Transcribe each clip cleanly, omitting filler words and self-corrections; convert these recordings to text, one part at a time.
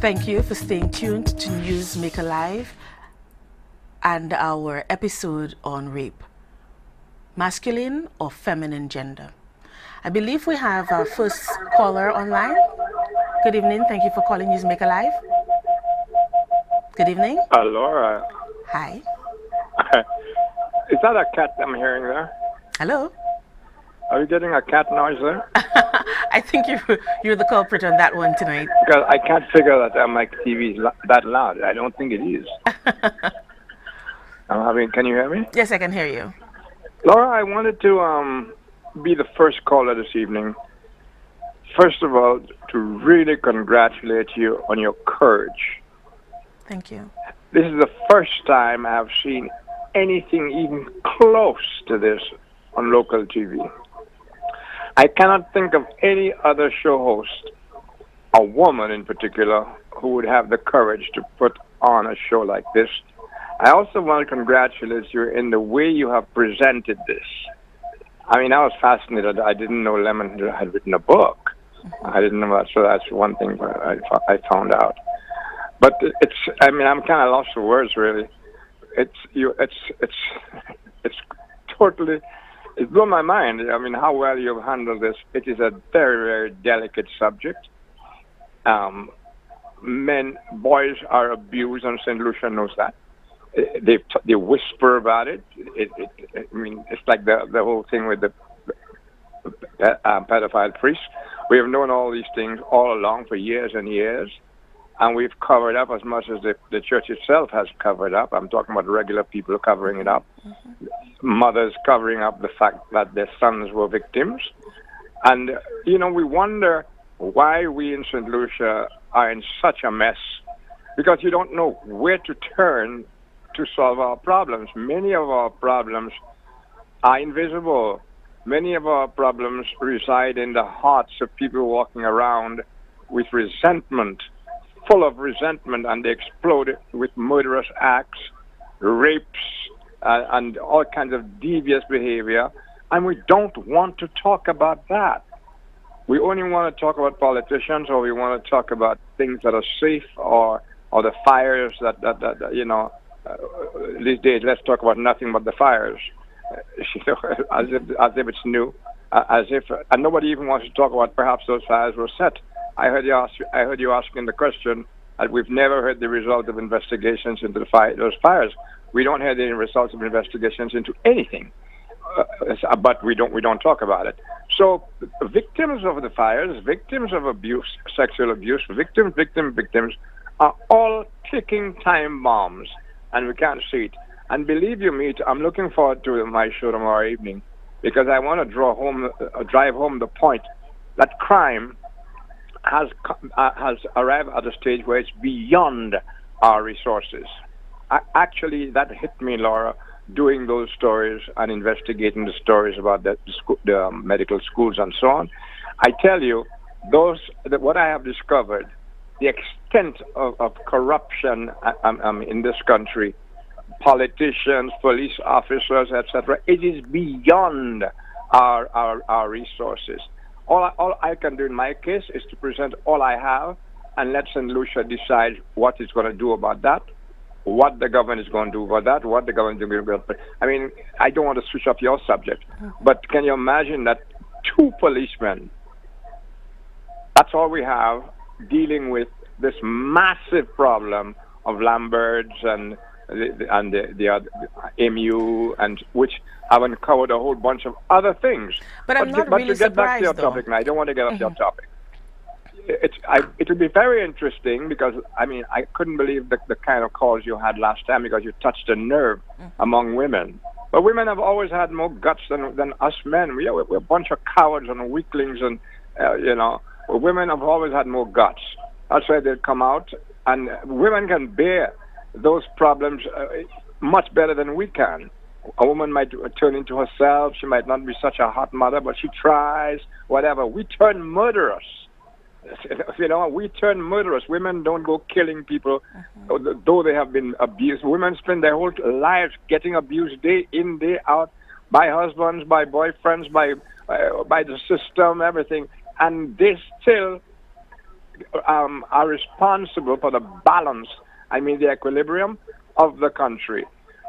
Thank you for staying tuned to News Make Alive and our episode on rape, masculine or feminine gender. I believe we have our first caller online. Good evening. Thank you for calling News Make Alive. Good evening. Laura. Hi. Is that a cat I'm hearing there? Hello. Are you getting a cat noise there? I think you're the culprit on that one tonight. Because I can't figure that my TV is that loud. I don't think it is. Can you hear me? Yes, I can hear you. Laura, I wanted to be the first caller this evening. First of all, to really congratulate you on your courage. Thank you. This is the first time I've seen anything even close to this on local TV. I cannot think of any other show host, a woman in particular, who would have the courage to put on a show like this. I also want to congratulate you in the way you have presented this. I mean, I was fascinated. I didn't know Lemon had written a book. I didn't know that, so that's one thing I found out. But I'm kind of lost for words, really. It's totally, it blew my mind. I mean, how well you've handled this. It is a very, very delicate subject. Boys are abused, and St. Lucia knows that. They whisper about it. It's like the whole thing with the pedophile priest. We have known all these things all along for years and years, and we've covered up as much as the church itself has covered up. I'm talking about regular people covering it up, mothers covering up the fact that their sons were victims. And, we wonder why we in St. Lucia are in such a mess, because you don't know where to turn to solve our problems. Many of our problems are invisible. Many of our problems reside in the hearts of people walking around with resentment, full of resentment, and they explode with murderous acts, rapes, and all kinds of devious behavior. And we don't want to talk about that. We only want to talk about politicians, or we want to talk about things that are safe, or the fires that these days, let's talk about nothing but the fires. As if it's new, and nobody even wants to talk about perhaps those fires were set. I heard you asking the question that we've never heard the result of investigations into those fires. We don't have any results of investigations into anything, but we don't talk about it. So victims of the fires, victims of abuse, sexual abuse, victims are all ticking time bombs, and we can't see it. And believe you me, I'm looking forward to my show tomorrow evening, because I want to drive home the point that crime has arrived at a stage where it's beyond our resources. Actually, that hit me, Laura, doing those stories and investigating the stories about the medical schools and so on. I tell you, what I have discovered, the extent of corruption in this country, politicians, police officers, etc. It is beyond our resources. All I can do in my case is to present all I have and let St. Lucia decide what it's going to do about that, what the government is going to do about that, what the government is going to do. I mean, I don't want to switch up your subject, but can you imagine that 2 policemen, that's all we have, dealing with this massive problem of Lamberts and the other MU, and which have uncovered a whole bunch of other things. But I'm not really to get back to your surprised, topic now, I don't want to get off your topic. It will be very interesting, because I couldn't believe the kind of calls you had last time, because you touched a nerve among women. But women have always had more guts than us men. We're a bunch of cowards and weaklings, and women have always had more guts. That's why they come out, and women can bear those problems much better than we can. A woman might turn into herself. She might not be such a hot mother, but she tries, whatever. We turn murderous. We turn murderous. Women don't go killing people, though they have been abused. Women spend their whole lives getting abused day in, day out, by husbands, by boyfriends, by the system, everything. And they still are responsible for the balance, I mean the equilibrium of the country.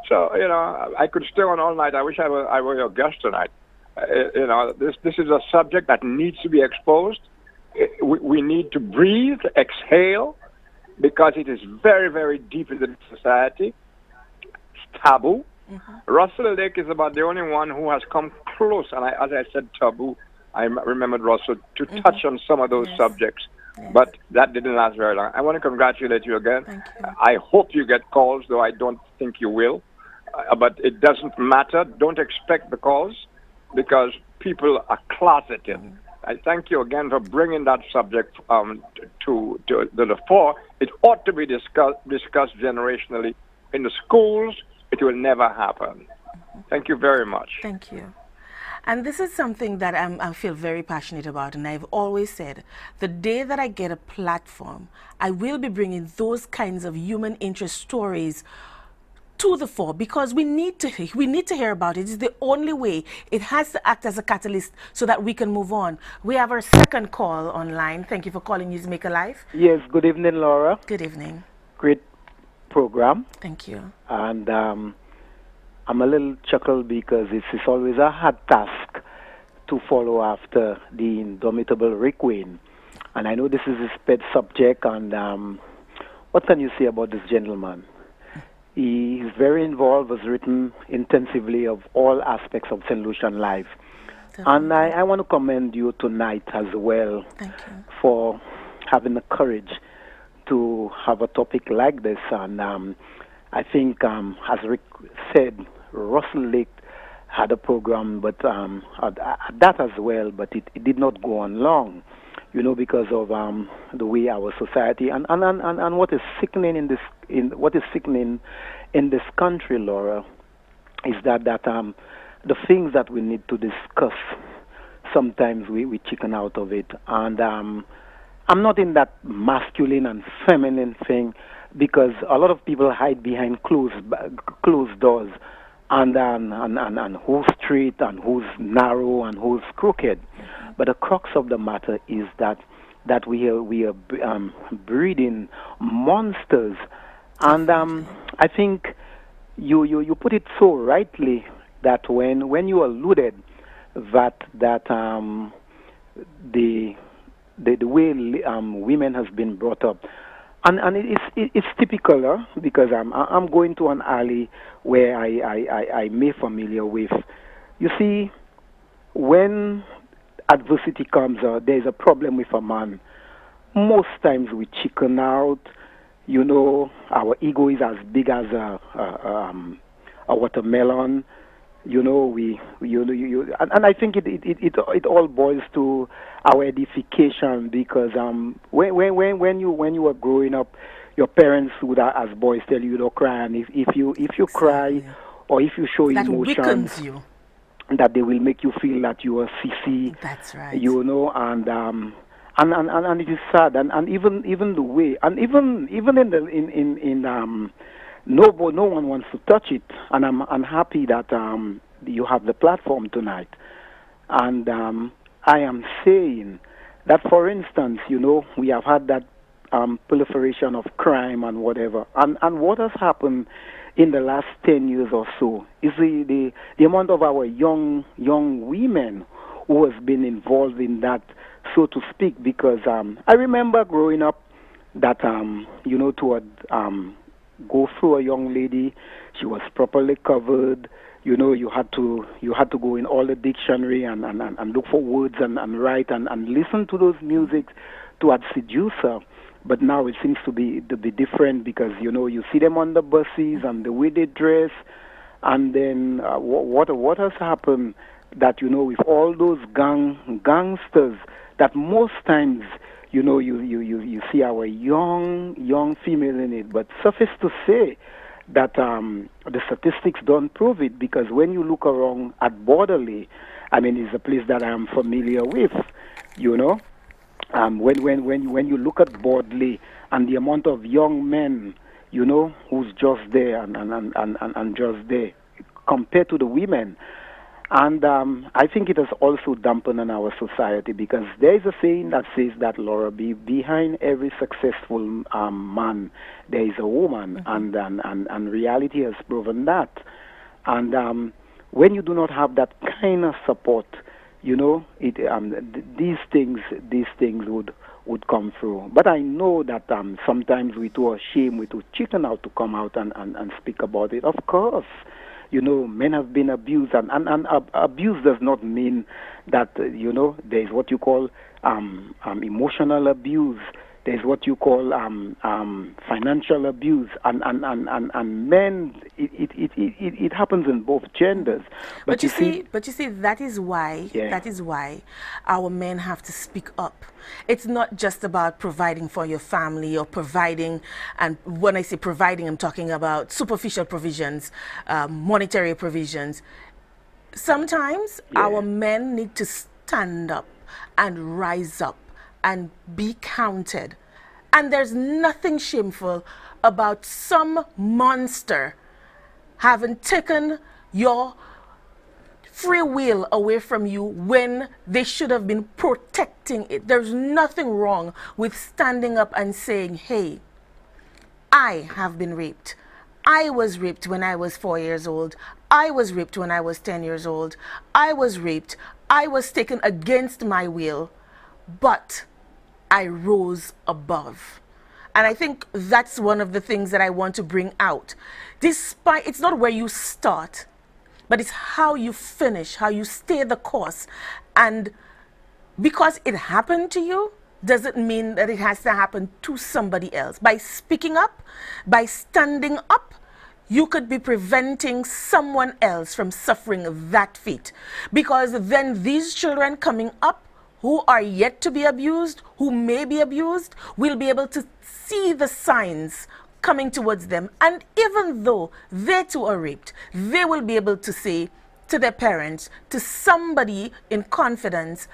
So, I could stay on all night. I wish I were your guest tonight. This is a subject that needs to be exposed. We need to breathe, exhale, because it is very, very deep in the society. It's taboo. Russell Lake is about the only one who has come close, and as I said, taboo. I remembered Russell to touch on some of those subjects, but that didn't last very long. I want to congratulate you again. Thank you. I hope you get calls, though I don't think you will. But it doesn't matter. Don't expect the calls because people are closeted. I thank you again for bringing that subject to the fore. It ought to be discussed generationally in the schools. It will never happen. Thank you very much. Thank you. And this is something that I feel very passionate about, and I've always said, the day that I get a platform, I will be bringing those kinds of human interest stories to the fore, because we need to hear about it. It's the only way. It has to act as a catalyst so that we can move on. We have our second call online. Thank you for calling News Make a Life. Yes, good evening, Laura. Good evening. Great program. Thank you. And I'm a little chuckled because it's always a hard task to follow after the indomitable Rick Wayne. And I know this is his pet subject, and what can you say about this gentleman? He is very involved, has written intensively of all aspects of St. Lucian life. Definitely. And I want to commend you tonight as well. Thank you. For having the courage to have a topic like this. And I think, as Rick said, Russell Lake had a program, but that as well, but it did not go on long, because of the way our society and what is sickening in this country, Laura, is that the things that we need to discuss, sometimes we chicken out of it. And I'm not in that masculine and feminine thing, because a lot of people hide behind closed doors, and who's straight and who's narrow and who's crooked. But the crux of the matter is that we are breeding monsters, and I think you put it so rightly that when you alluded that the way women has been brought up. And it's typical, because I'm going to an alley where I may familiar with. You see, when adversity comes, there's a problem with a man. Most times we chicken out. Our ego is as big as a watermelon. And I think it all boils to our edification, because when you were growing up, your parents would, as boys, tell you don't cry, and if you cry or if you show that emotion, weakens you. That they will make you feel that you are sissy. That's right. And it is sad, and even the way, and even in no one wants to touch it, and I'm happy that you have the platform tonight, and I am saying that, for instance, we have had that proliferation of crime and whatever, and what has happened in the last 10 years or so is the amount of our young women who has been involved in that, so to speak, because I remember growing up that to go through a young lady, she was properly covered. You had to go in all the dictionary and look for words and write and listen to those music to seduce her. But now it seems to be different, because you see them on the buses and the way they dress, and then what has happened that with all those gangsters, that most times you see our young female in it. But suffice to say that the statistics don't prove it, because when you look around at Borderley, I mean, it's a place that I'm familiar with, when you look at Borderley and the amount of young men, who's just there and just there, compared to the women, And I think it has also dampened on our society because there is a saying that says that, Laura, behind every successful man, there is a woman, and reality has proven that. And when you do not have that kind of support, you know, these things would come through. But I know that sometimes we too ashamed, we too chicken out to come out and speak about it. Of course, you know, men have been abused, and abuse does not mean that, you know, there's what you call emotional abuse. There's what you call financial abuse, and men. It happens in both genders. But you see, that is why our men have to speak up. It's not just about providing for your family or providing, and when I say providing, I'm talking about superficial provisions, monetary provisions. Sometimes our men need to stand up and rise up and be counted. And there's nothing shameful about some monster having taken your free will away from you when they should have been protecting it. There's nothing wrong with standing up and saying, hey, I have been raped. I was raped when I was 4 years old. I was raped when I was 10 years old. I was raped. I was taken against my will. But I rose above. And I think that's one of the things that I want to bring out. Despite, it's not where you start, but it's how you finish, how you stay the course. And because it happened to you, doesn't mean that it has to happen to somebody else. By speaking up, by standing up, you could be preventing someone else from suffering that fate. Because then these children coming up who are yet to be abused, who may be abused, will be able to see the signs coming towards them. And even though they too are raped, they will be able to say to their parents, to somebody in confidence,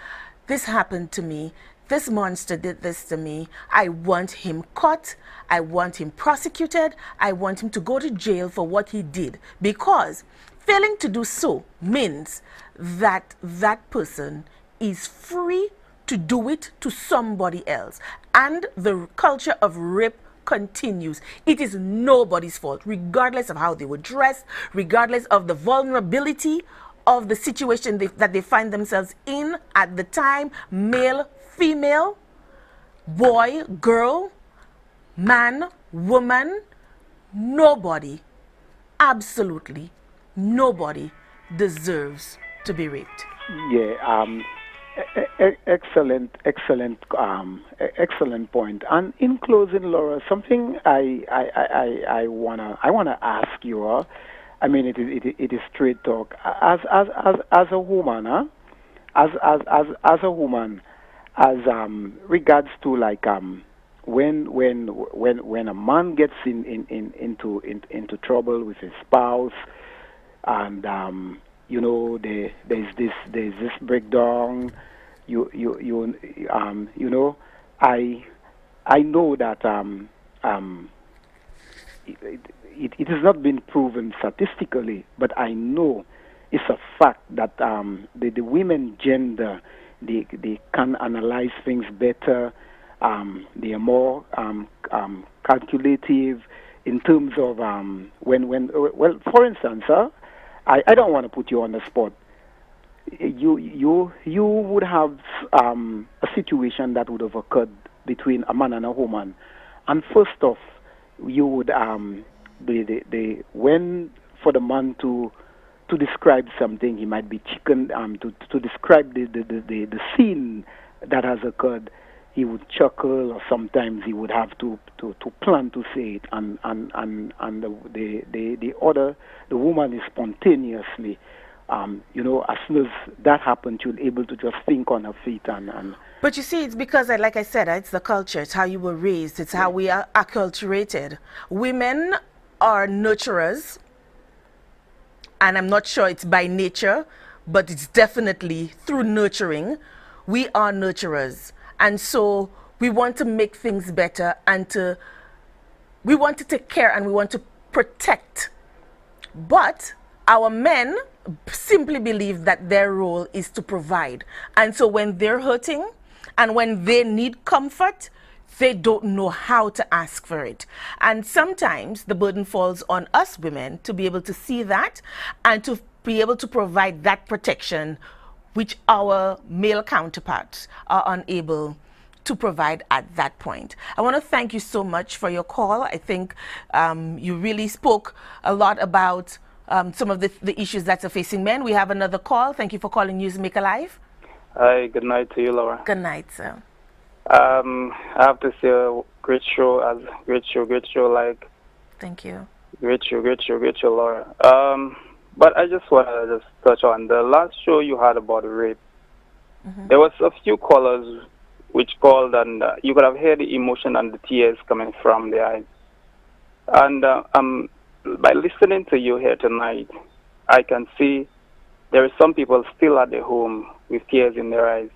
this happened to me. This monster did this to me. I want him caught. I want him prosecuted. I want him to go to jail for what he did. Because failing to do so means that that person is free to do it to somebody else. And the culture of rape continues. It is nobody's fault, regardless of how they were dressed, regardless of the vulnerability of the situation that they find themselves in at the time, male, female, boy, girl, man, woman, nobody, absolutely nobody deserves to be raped. Yeah, excellent point. And in closing, Laura, something I wanna ask you. I mean, it is straight talk. As a woman, as a woman, as regards to like when a man gets into trouble with his spouse, and you know, there's this breakdown. You know, I know that it has not been proven statistically, but I know it's a fact that the women gender, they can analyze things better. They are more calculative in terms of well, for instance, I don't want to put you on the spot. You would have a situation that would have occurred between a man and a woman, and first off, you would when for the man to describe something, he might be chicken to describe the scene that has occurred. He would chuckle, or sometimes he would have to plan to say it, and the woman is spontaneously, you know, as soon as that happens, she'll able to just think on her feet and. But you see, it's because, like I said, it's the culture. It's how you were raised. It's how we are acculturated. Women are nurturers, and I'm not sure it's by nature, but it's definitely through nurturing. We are nurturers. And so we want to make things better, and we want to take care, and we want to protect. But our men simply believe that their role is to provide. And so when they're hurting and when they need comfort, they don't know how to ask for it. And sometimes the burden falls on us women to be able to see that and to be able to provide that protection which our male counterparts are unable to provide at that point. I want to thank you so much for your call. I think you really spoke a lot about some of the issues that are facing men. We have another call. Thank you for calling Newsmaker Live. Hi, good night to you, Laura. Good night, sir. I have to say, great show, like, thank you. Great show, Laura. But I just want to just touch on the last show you had about rape. There was a few callers which called, and you could have heard the emotion and the tears coming from their eyes. And by listening to you here tonight, I can see there are some people still at their home with tears in their eyes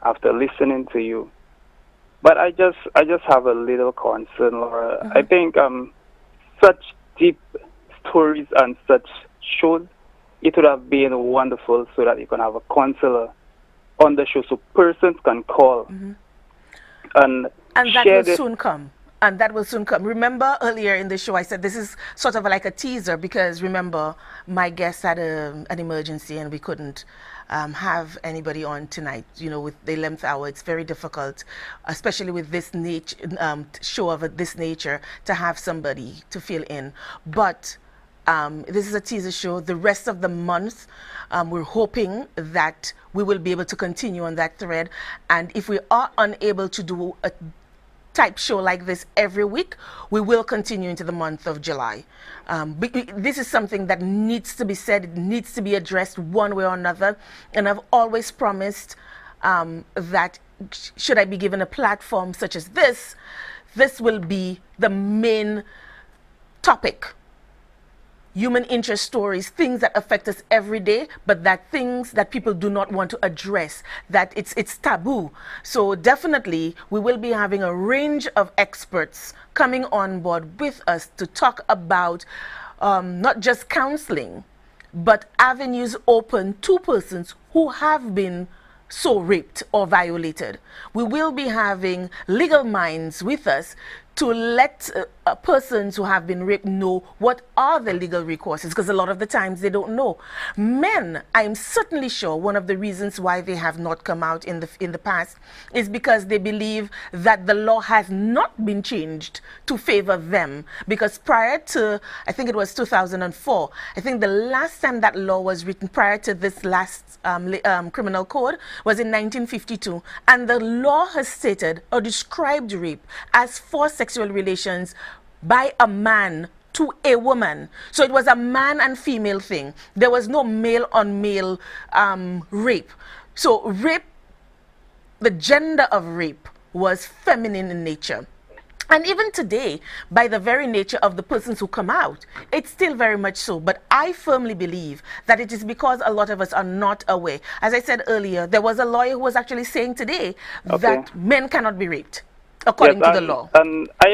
after listening to you. But I just have a little concern, Laura. I think such deep stories and such shows, it would have been wonderful so that you can have a counselor on the show so persons can call and that share will soon come. And that will soon come. Remember earlier in the show, I said this is sort of like a teaser because remember, my guest had an emergency and we couldn't have anybody on tonight. You know, with the 11th hour, it's very difficult, especially with this show of this nature, to have somebody to fill in. But this is a teaser show. The rest of the month, we're hoping that we will be able to continue on that thread. And if we are unable to do a type show like this every week, we will continue into the month of July. This is something that needs to be said, it needs to be addressed one way or another, and I've always promised that should I be given a platform such as this will be the main topic. Human interest stories, things that affect us every day, but that things that people do not want to address, that it's taboo. So definitely we will be having a range of experts coming on board with us to talk about not just counseling, but avenues open to persons who have been so raped or violated. We will be having legal minds with us to let persons who have been raped know what are the legal recourses, because a lot of the times they don't know. Men, I'm certainly sure one of the reasons why they have not come out in the past is because they believe that the law has not been changed to favor them, because prior to, I think it was 2004, I think the last time that law was written prior to this last criminal code was in 1952, and the law has stated or described rape as forced sexual relations by a man to a woman. So it was a man and female thing. There was no male on male rape. So rape, the gender of rape was feminine in nature. And even today, by the very nature of the persons who come out, it's still very much so. But I firmly believe that it is because a lot of us are not aware. As I said earlier, there was a lawyer who was actually saying today that men cannot be raped, according to the law. And I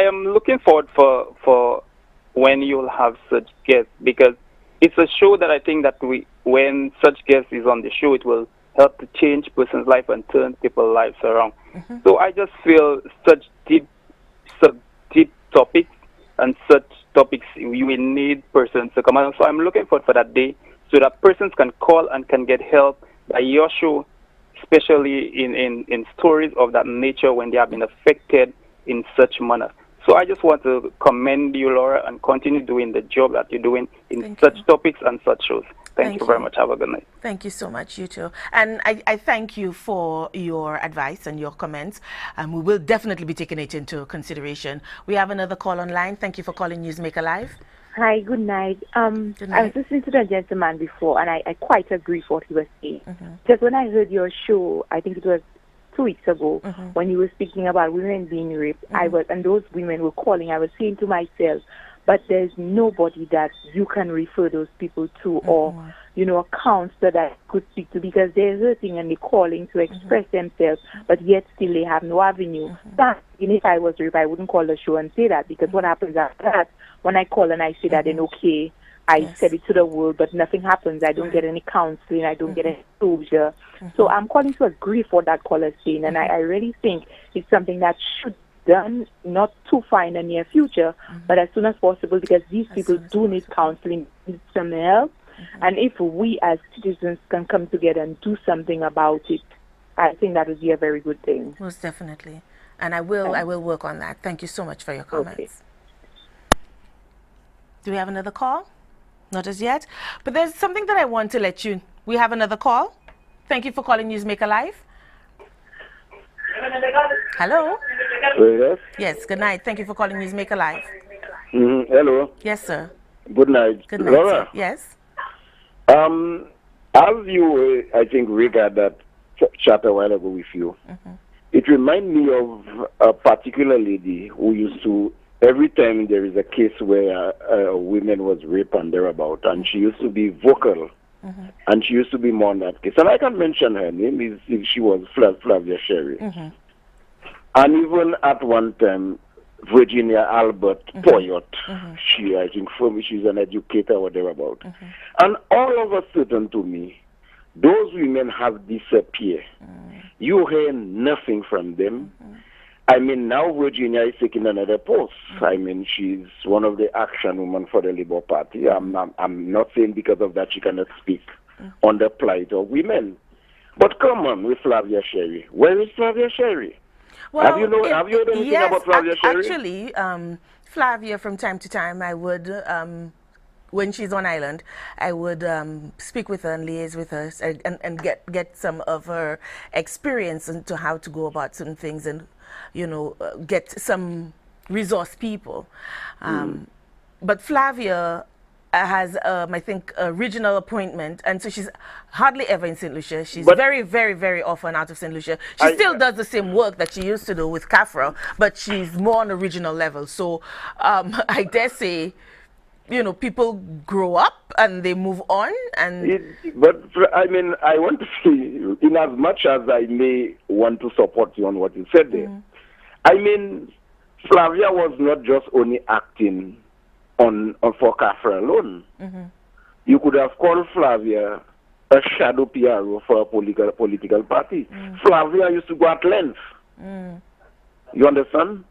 am looking forward for when you'll have such guests, because it's a show that I think that when such guests is on the show, it will help to change person's life and turn people's lives around. So I just feel such deep topics and such topics we will need persons to come on. So I'm looking forward for that day so that persons can call and can get help by your show, especially in stories of that nature when they have been affected in such manner. So I just want to commend you, Laura, and continue doing the job that you're doing in such topics and such shows. Thank you very much. Have a good night. Thank you so much, you too. And I thank you for your advice and your comments. We will definitely be taking it into consideration. We have another call online. Thank you for calling Newsmaker Live. Hi, good night. Good night. I was listening to the gentleman before, and I quite agree with what he was saying. Just when I heard your show, I think it was 2 weeks ago, when you were speaking about women being raped, and those women were calling, I was saying to myself, but there's nobody that you can refer those people to or, a counselor that could speak to, because they're hurting and they're calling to express themselves, but yet still they have no avenue. That, even if I was raped, I wouldn't call the show and say that, because what happens after that, when I call and I say that, then okay, I said it to the world, but nothing happens. I don't get any counseling. I don't get any closure. So I'm calling to agree for that caller saying, and I really think it's something that should be done, not too far in the near future, but as soon as possible, because these people do need counseling, need some help. And if we as citizens can come together and do something about it, I think that would be a very good thing. Most definitely. And I will work on that. Thank you so much for your comments. Okay. Do we have another call? Not as yet. But there's something that I want to let you. We have another call. Thank you for calling Newsmaker Live. Hello? Yes. Yes, good night. Thank you for calling Newsmaker Live. Hello. Yes, sir. Good night. Good night, Laura, sir. Yes. as you, I think, regard that chat a while ago with you, it reminds me of a particular lady who used to, every time there is a case where a woman was raped and thereabout, and she used to be vocal, and she used to be more on that case. And I can mention her name, she was Flavia Sherry. And even at one time, Virginia Albert Poyot, she, I think, for me, she's an educator or thereabout. And all of a sudden, to me, those women have disappeared. You hear nothing from them. I mean, now Virginia is taking another post. I mean, she's one of the action women for the Labour Party. I'm not saying because of that she cannot speak on the plight of women. But come on with Flavia Sherry. Where is Flavia Sherry? Well, have you heard anything about Flavia Sherry? Actually, Flavia, from time to time, I would, when she's on island, I would speak with her and liaise with her and get some of her experience into how to go about certain things and, you know, get some resource people. But Flavia has, I think, a regional appointment, and so she's hardly ever in St. Lucia. She's very, very, very often out of St. Lucia. She still does the same work that she used to do with CAFRA, but she's more on a regional level. So I dare say, you know, people grow up and they move on. But I mean, I want to say, in as much as I may want to support you on what you said there, I mean, Flavia was not just only acting on for CAFRA alone. You could have called Flavia a shadow PRO for a political party. Flavia used to go at length. You understand?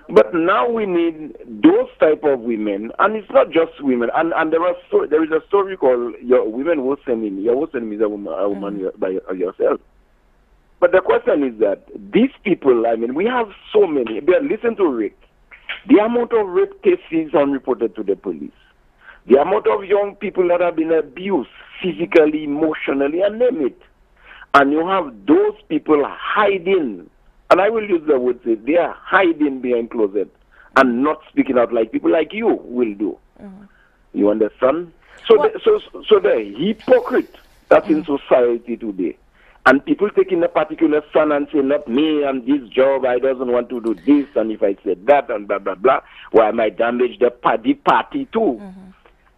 But now we need those type of women, and it's not just women. And there is a story called "Your Women Will Send Me." Your woman is a woman by yourself. But the question is that these people, I mean, we have so many. Listen to Rick. The amount of rape cases unreported to the police, the amount of young people that have been abused physically, emotionally, and name it. And you have those people hiding, and I will use the word, say, they are hiding behind closet and not speaking out like people like you will do. You understand? So, the hypocrite that's in society today, and people taking a particular stand and saying, not me and this job, I doesn't want to do this, and if I said that, and blah, blah, blah, why I might damage the party too.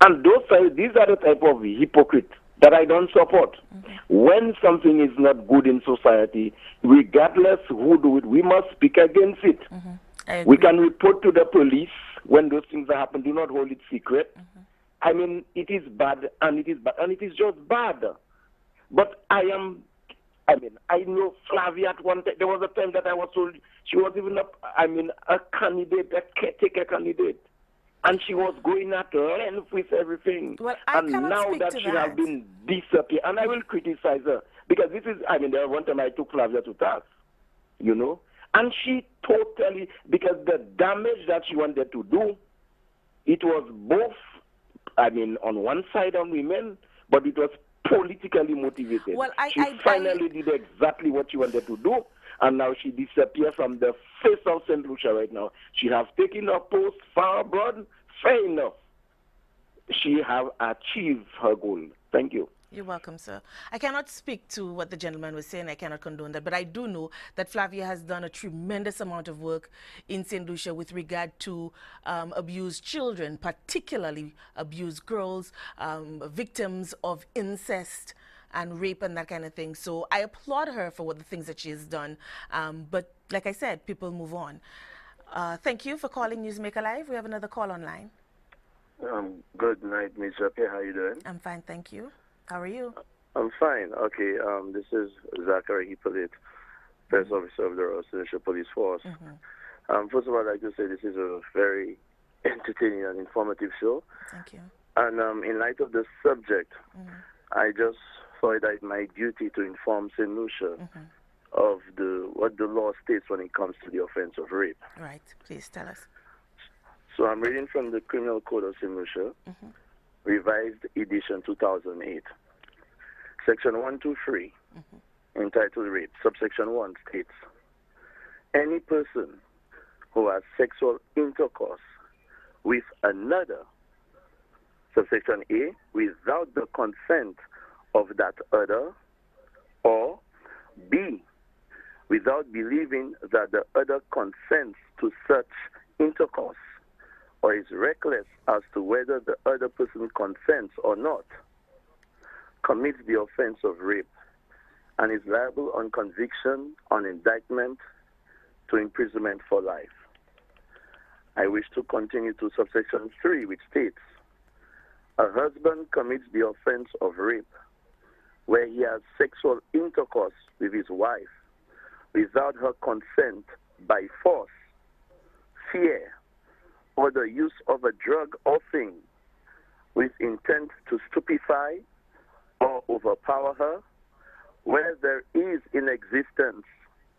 And these are the type of hypocrite that I don't support. When something is not good in society, regardless who do it, we must speak against it. We can report to the police when those things happen. Do not hold it secret. I mean, it is bad, and it is bad, and it is just bad. But I know Flavia at one time, there was a time that I was told she was even a candidate, a caretaker candidate. And she was going at length with everything. Well, and now that she has been disappeared, and I will criticize her, because this is, there was one time I took Flavia to task, you know, and she totally, because the damage that she wanted to do, it was both, on one side on women, but it was politically motivated. Well, she finally did exactly what she wanted to do, and now she disappears from the face of St. Lucia right now. She has taken her post far abroad. Fair enough. She have achieved her goal. Thank you. You're welcome, sir. I cannot speak to what the gentleman was saying. I cannot condone that. But I do know that Flavia has done a tremendous amount of work in St. Lucia with regard to abused children, particularly abused girls, victims of incest and rape and that kind of thing. So I applaud her for the things that she has done. But like I said, people move on. Thank you for calling Newsmaker Live. We have another call online. Good night, Miss Jappe. How you doing? I'm fine, thank you. How are you? I'm fine. Okay, this is Zachary Hippolyte, First Officer of the Royal Residential Police Force. First of all, I'd like to say this is a very entertaining and informative show. Thank you. And in light of the subject, I just thought it my duty to inform St. Lucia of what the law states when it comes to the offense of rape. Right, please tell us. So I'm reading from the Criminal Code of St. Lucia, Revised Edition 2008. Section 123, entitled Rape, subsection 1 states, any person who has sexual intercourse with another, subsection A, without the consent of that other, or B, without believing that the other consents to such intercourse, or is reckless as to whether the other person consents or not, commits the offense of rape and is liable on conviction, on indictment, to imprisonment for life. I wish to continue to subsection 3, which states, a husband commits the offense of rape where he has sexual intercourse with his wife without her consent by force, fear, or the use of a drug or thing with intent to stupefy or overpower her, where there is in existence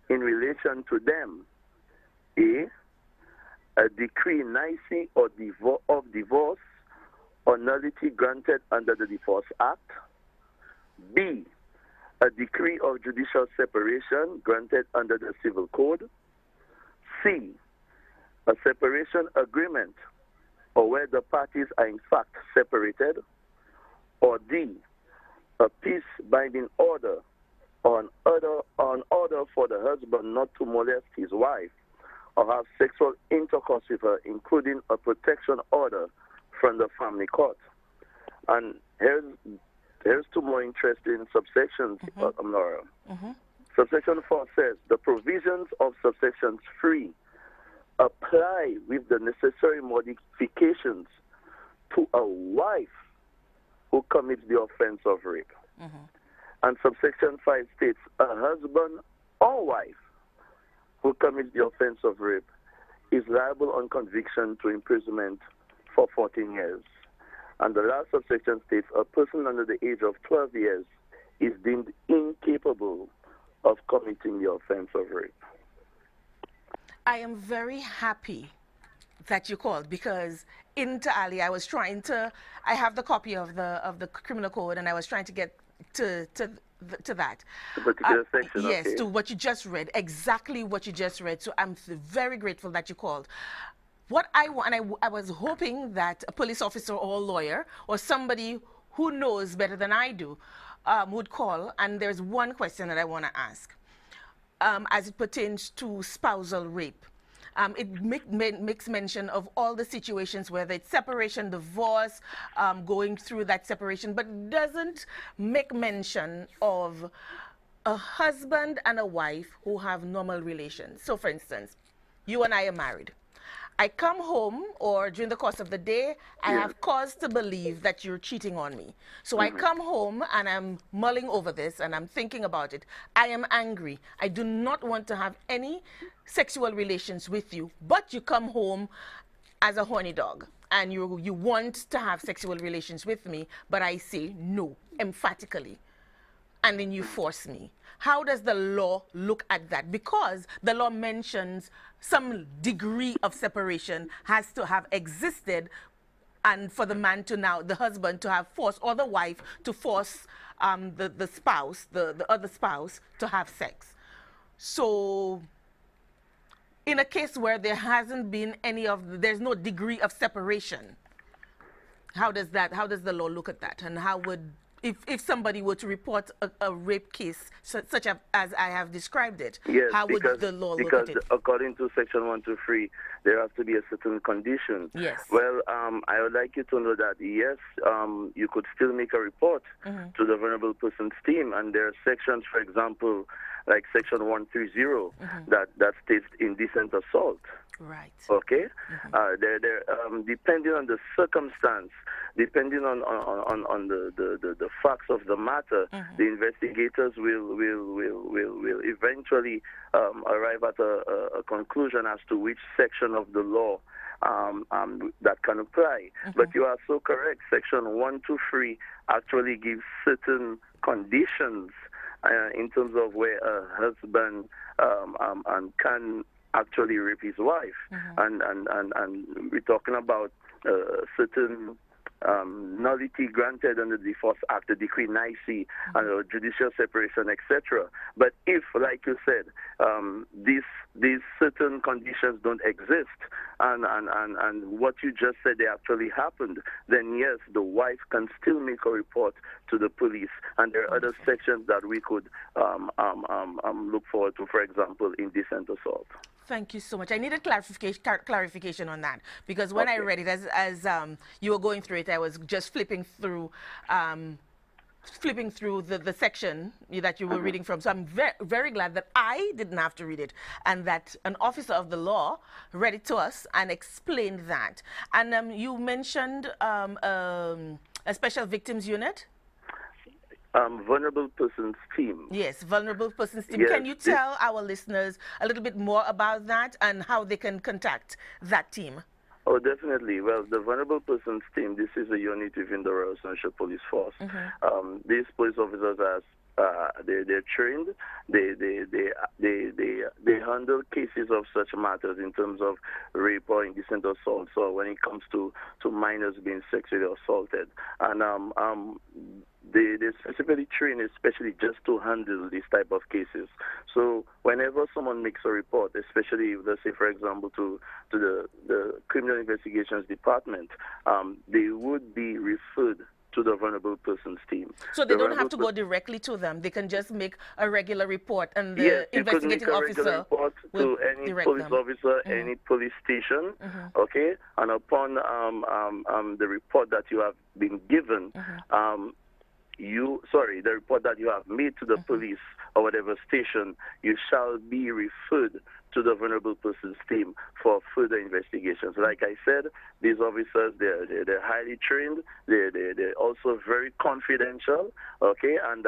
in relation to them a decree nisi or of divorce or nullity granted under the Divorce Act, B, a decree of judicial separation granted under the Civil Code, C, a separation agreement or where the parties are in fact separated, or D, a peace binding order or an order for the husband not to molest his wife or have sexual intercourse with her, including a protection order from the family court. And here's two more interesting subsections, Laura. Subsection 4 says, the provisions of subsections 3 apply with the necessary modifications to a wife who commits the offense of rape. And subsection 5 states, a husband or wife who commits the offense of rape is liable on conviction to imprisonment for 14 years. And the last subsection states, a person under the age of 12 years is deemed incapable of committing the offense of rape. I am very happy that you called, because into Ali, I was trying to, I have the copy of the criminal code, and I was trying to get to that. The particular section, yes, okay. to what you just read, exactly what you just read. So I'm very grateful that you called. What I want, and I was hoping that a police officer or a lawyer or somebody who knows better than I do would call. And there's one question that I want to ask as it pertains to spousal rape. It makes mention of all the situations, whether it's separation, divorce, going through that separation, but doesn't make mention of a husband and a wife who have normal relations. So, for instance, you and I are married. I come home, or during the course of the day, I have cause to believe that you're cheating on me. So I come home and I'm mulling over this and I'm thinking about it. I am angry. I do not want to have any sexual relations with you, but you come home as a horny dog and you want to have sexual relations with me, but I say no, emphatically. And then you force me. How does the law look at that? Because the law mentions some degree of separation has to have existed, and for the man to now, the husband to have forced, or the wife to force the spouse, the other spouse, to have sex. So in a case where there hasn't been there's no degree of separation, how does the law look at that? And how would, if somebody were to report a rape case such as I have described it, how would the law look at it? Because according to Section 123, there has to be a certain condition. Yes. Well, I would like you to know that, yes, you could still make a report to the vulnerable persons team, and there are sections, for example, like Section 130 that states indecent assault. Right. Okay, depending on the circumstance, depending on the facts of the matter, the investigators will eventually arrive at a conclusion as to which section of the law that can apply. But you are so correct. Section 123 actually gives certain conditions in terms of where a husband can actually rape his wife, and we're talking about certain nullity granted under the Divorce Act, the Decree Nicey, and judicial separation, etc. But if, like you said, these certain conditions don't exist, and what you just said they actually happened, then yes, the wife can still make a report to the police, and there are other sections that we could look forward to, for example, indecent assault. Thank you so much. I needed clarification on that, because when I read it, as you were going through it, I was just flipping through the section that you were reading from. So I'm very glad that I didn't have to read it, and that an officer of the law read it to us and explained that. And you mentioned a special victims unit. Vulnerable persons team. Yes, vulnerable persons team. Yes, can you tell our listeners a little bit more about that and how they can contact that team? Oh, definitely. Well, the vulnerable persons team, this is a unit within the Royal Central Police Force. These police officers they're trained. They handle cases of such matters in terms of rape or indecent assault. So when it comes to minors being sexually assaulted, and they specifically train, especially just to handle these type of cases. So whenever someone makes a report, especially, let's say, for example, to the Criminal Investigations Department, they would be referred to the vulnerable persons team. So they don't have to go directly to them. They can just make a regular report, and the investigating officer report to any police officer, any police station, okay? And upon the report that you have been given, the report that you have made to the police or whatever station, you shall be referred to the vulnerable persons team for further investigations. Like I said, these officers, they're highly trained. They're also very confidential, okay, and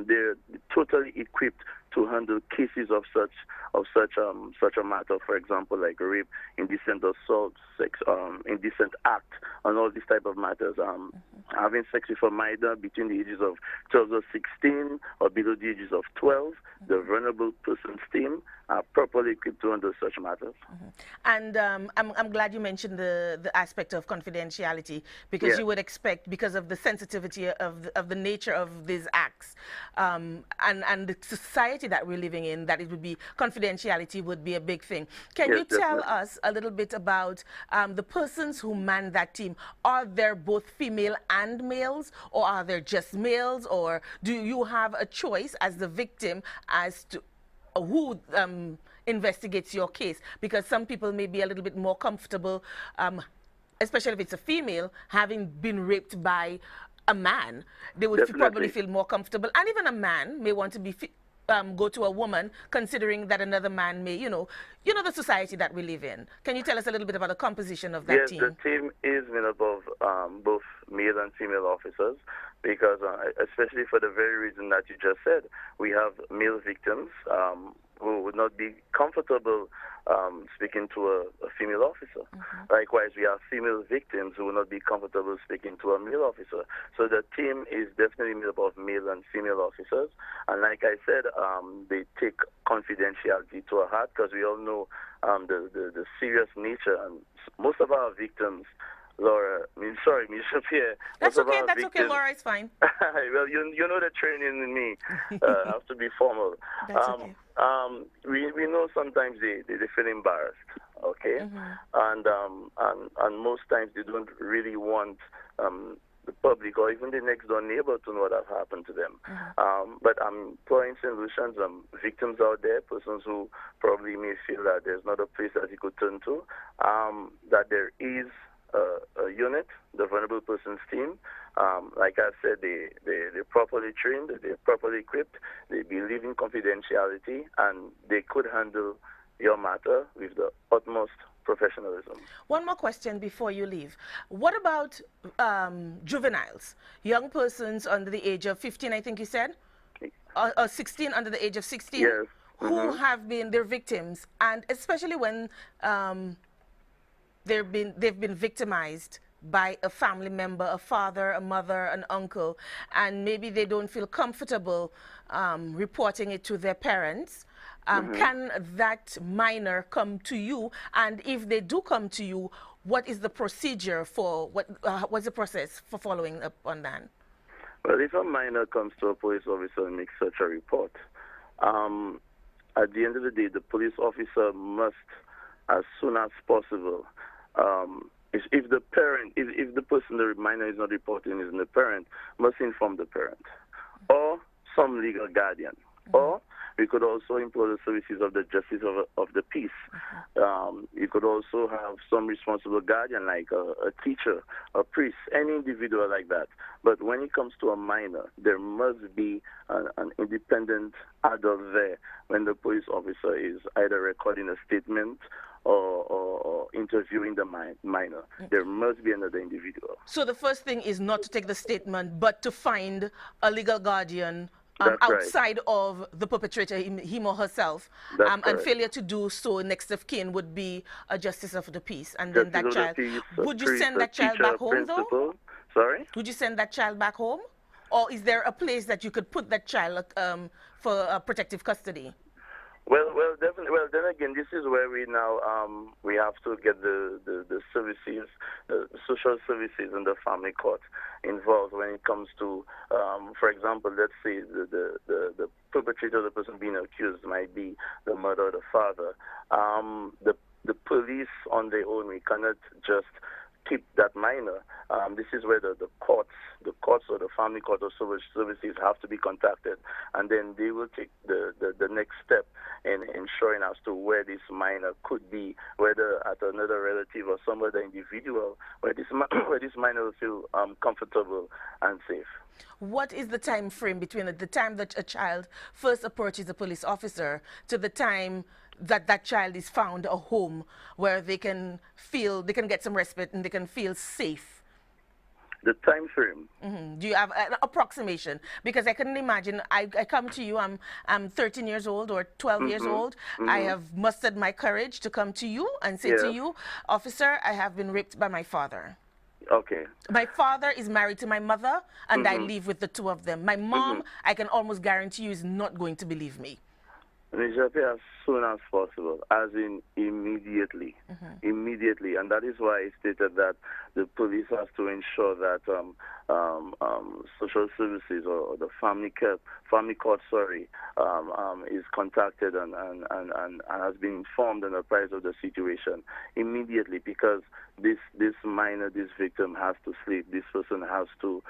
they're totally equipped to handle cases of such a matter. For example, like rape, indecent assault, indecent act, and all these type of matters. Having sex with a minor between the ages of 12 or 16 or below the ages of 12, the vulnerable persons team are properly equipped to handle such matters. And I'm glad you mentioned the aspect of confidentiality, because you would expect, because of the sensitivity of the nature of these acts, and the society that we're living in, that it would be confidentiality would be a big thing. Can you tell us a little bit about the persons who man that team? Are there both female and males, or are there just males, or do you have a choice as the victim as to who investigates your case? Because some people may be a little bit more comfortable, especially if it's a female, having been raped by a man. They would probably feel more comfortable, and even a man may want to be go to a woman, considering that another man may, you know the society that we live in. Can you tell us a little bit about the composition of that team? Yes, the team is made up of both male and female officers, because especially for the very reason that you just said, we have male victims who would not be comfortable speaking to a female officer. Likewise, we have female victims who will not be comfortable speaking to a male officer. So the team is definitely made up of male and female officers. And like I said, they take confidentiality to a heart, because we all know the serious nature. And most of our victims, Laura, Michelle Pierre. That's okay, okay, Laura, it's fine. Well, you know the training in me. I have to be formal. That's okay. We know sometimes they feel embarrassed, okay? And most times they don't really want the public or even the next door neighbor to know what has happened to them. But I'm employing solutions. Victims out there, persons who probably may feel that there's not a place that he could turn to, that there is a unit, the vulnerable persons team. Like I said, they're properly trained, they're properly equipped, they believe in confidentiality, and they could handle your matter with the utmost professionalism. One more question before you leave. What about juveniles, young persons under the age of 15, I think you said? Or 16, under the age of 16? Yes. Who have been their victims, and especially when they've been victimized by a family member, a father, a mother, an uncle, and maybe they don't feel comfortable reporting it to their parents. Can that minor come to you? And if they do come to you, what is the procedure for, what's the process for following up on that? Well, if a minor comes to a police officer and makes such a report, at the end of the day, the police officer must, as soon as possible, if the parent, if the person, the minor is not reporting, is the parent, must inform the parent or some legal guardian. Or we could also employ the services of the justice of the peace. You could also have some responsible guardian, like a teacher, a priest, any individual like that. But when it comes to a minor, there must be an independent adult there when the police officer is either recording a statement or interviewing the minor. There must be another individual. So the first thing is not to take the statement, but to find a legal guardian outside of the perpetrator, him or herself, and failure to do so, next of kin would be a justice of the peace. And then that child, would you send that child back home though? Sorry? Would you send that child back home? Or is there a place that you could put that child for protective custody? Well, definitely. Well, then again, this is where we now we have to get the services, the social services, and the family court involved when it comes to, for example, let's say the perpetrator, the person being accused, might be the mother or the father. The police on their own, we cannot just keep that minor. This is where the courts or the family court or social services have to be contacted, and then they will take the next step in ensuring as to where this minor could be, whether at another relative or some other individual, where this minor will feel comfortable and safe. What is the time frame between the time that a child first approaches a police officer to the time that that child is found a home where they can get some respite and they can feel safe? The time frame. Do you have an approximation? Because I couldn't imagine, I come to you, I'm 13 years old or 12 years old. I have mustered my courage to come to you and say to you, officer, I have been raped by my father. Okay. My father is married to my mother, and I live with the two of them. My mom, I can almost guarantee you, is not going to believe me. As soon as possible, as in immediately. Immediately. And that is why I stated that the police has to ensure that social services or the family court, is contacted and has been informed and apprised of the situation immediately, because this minor, this victim has to sleep. This person has to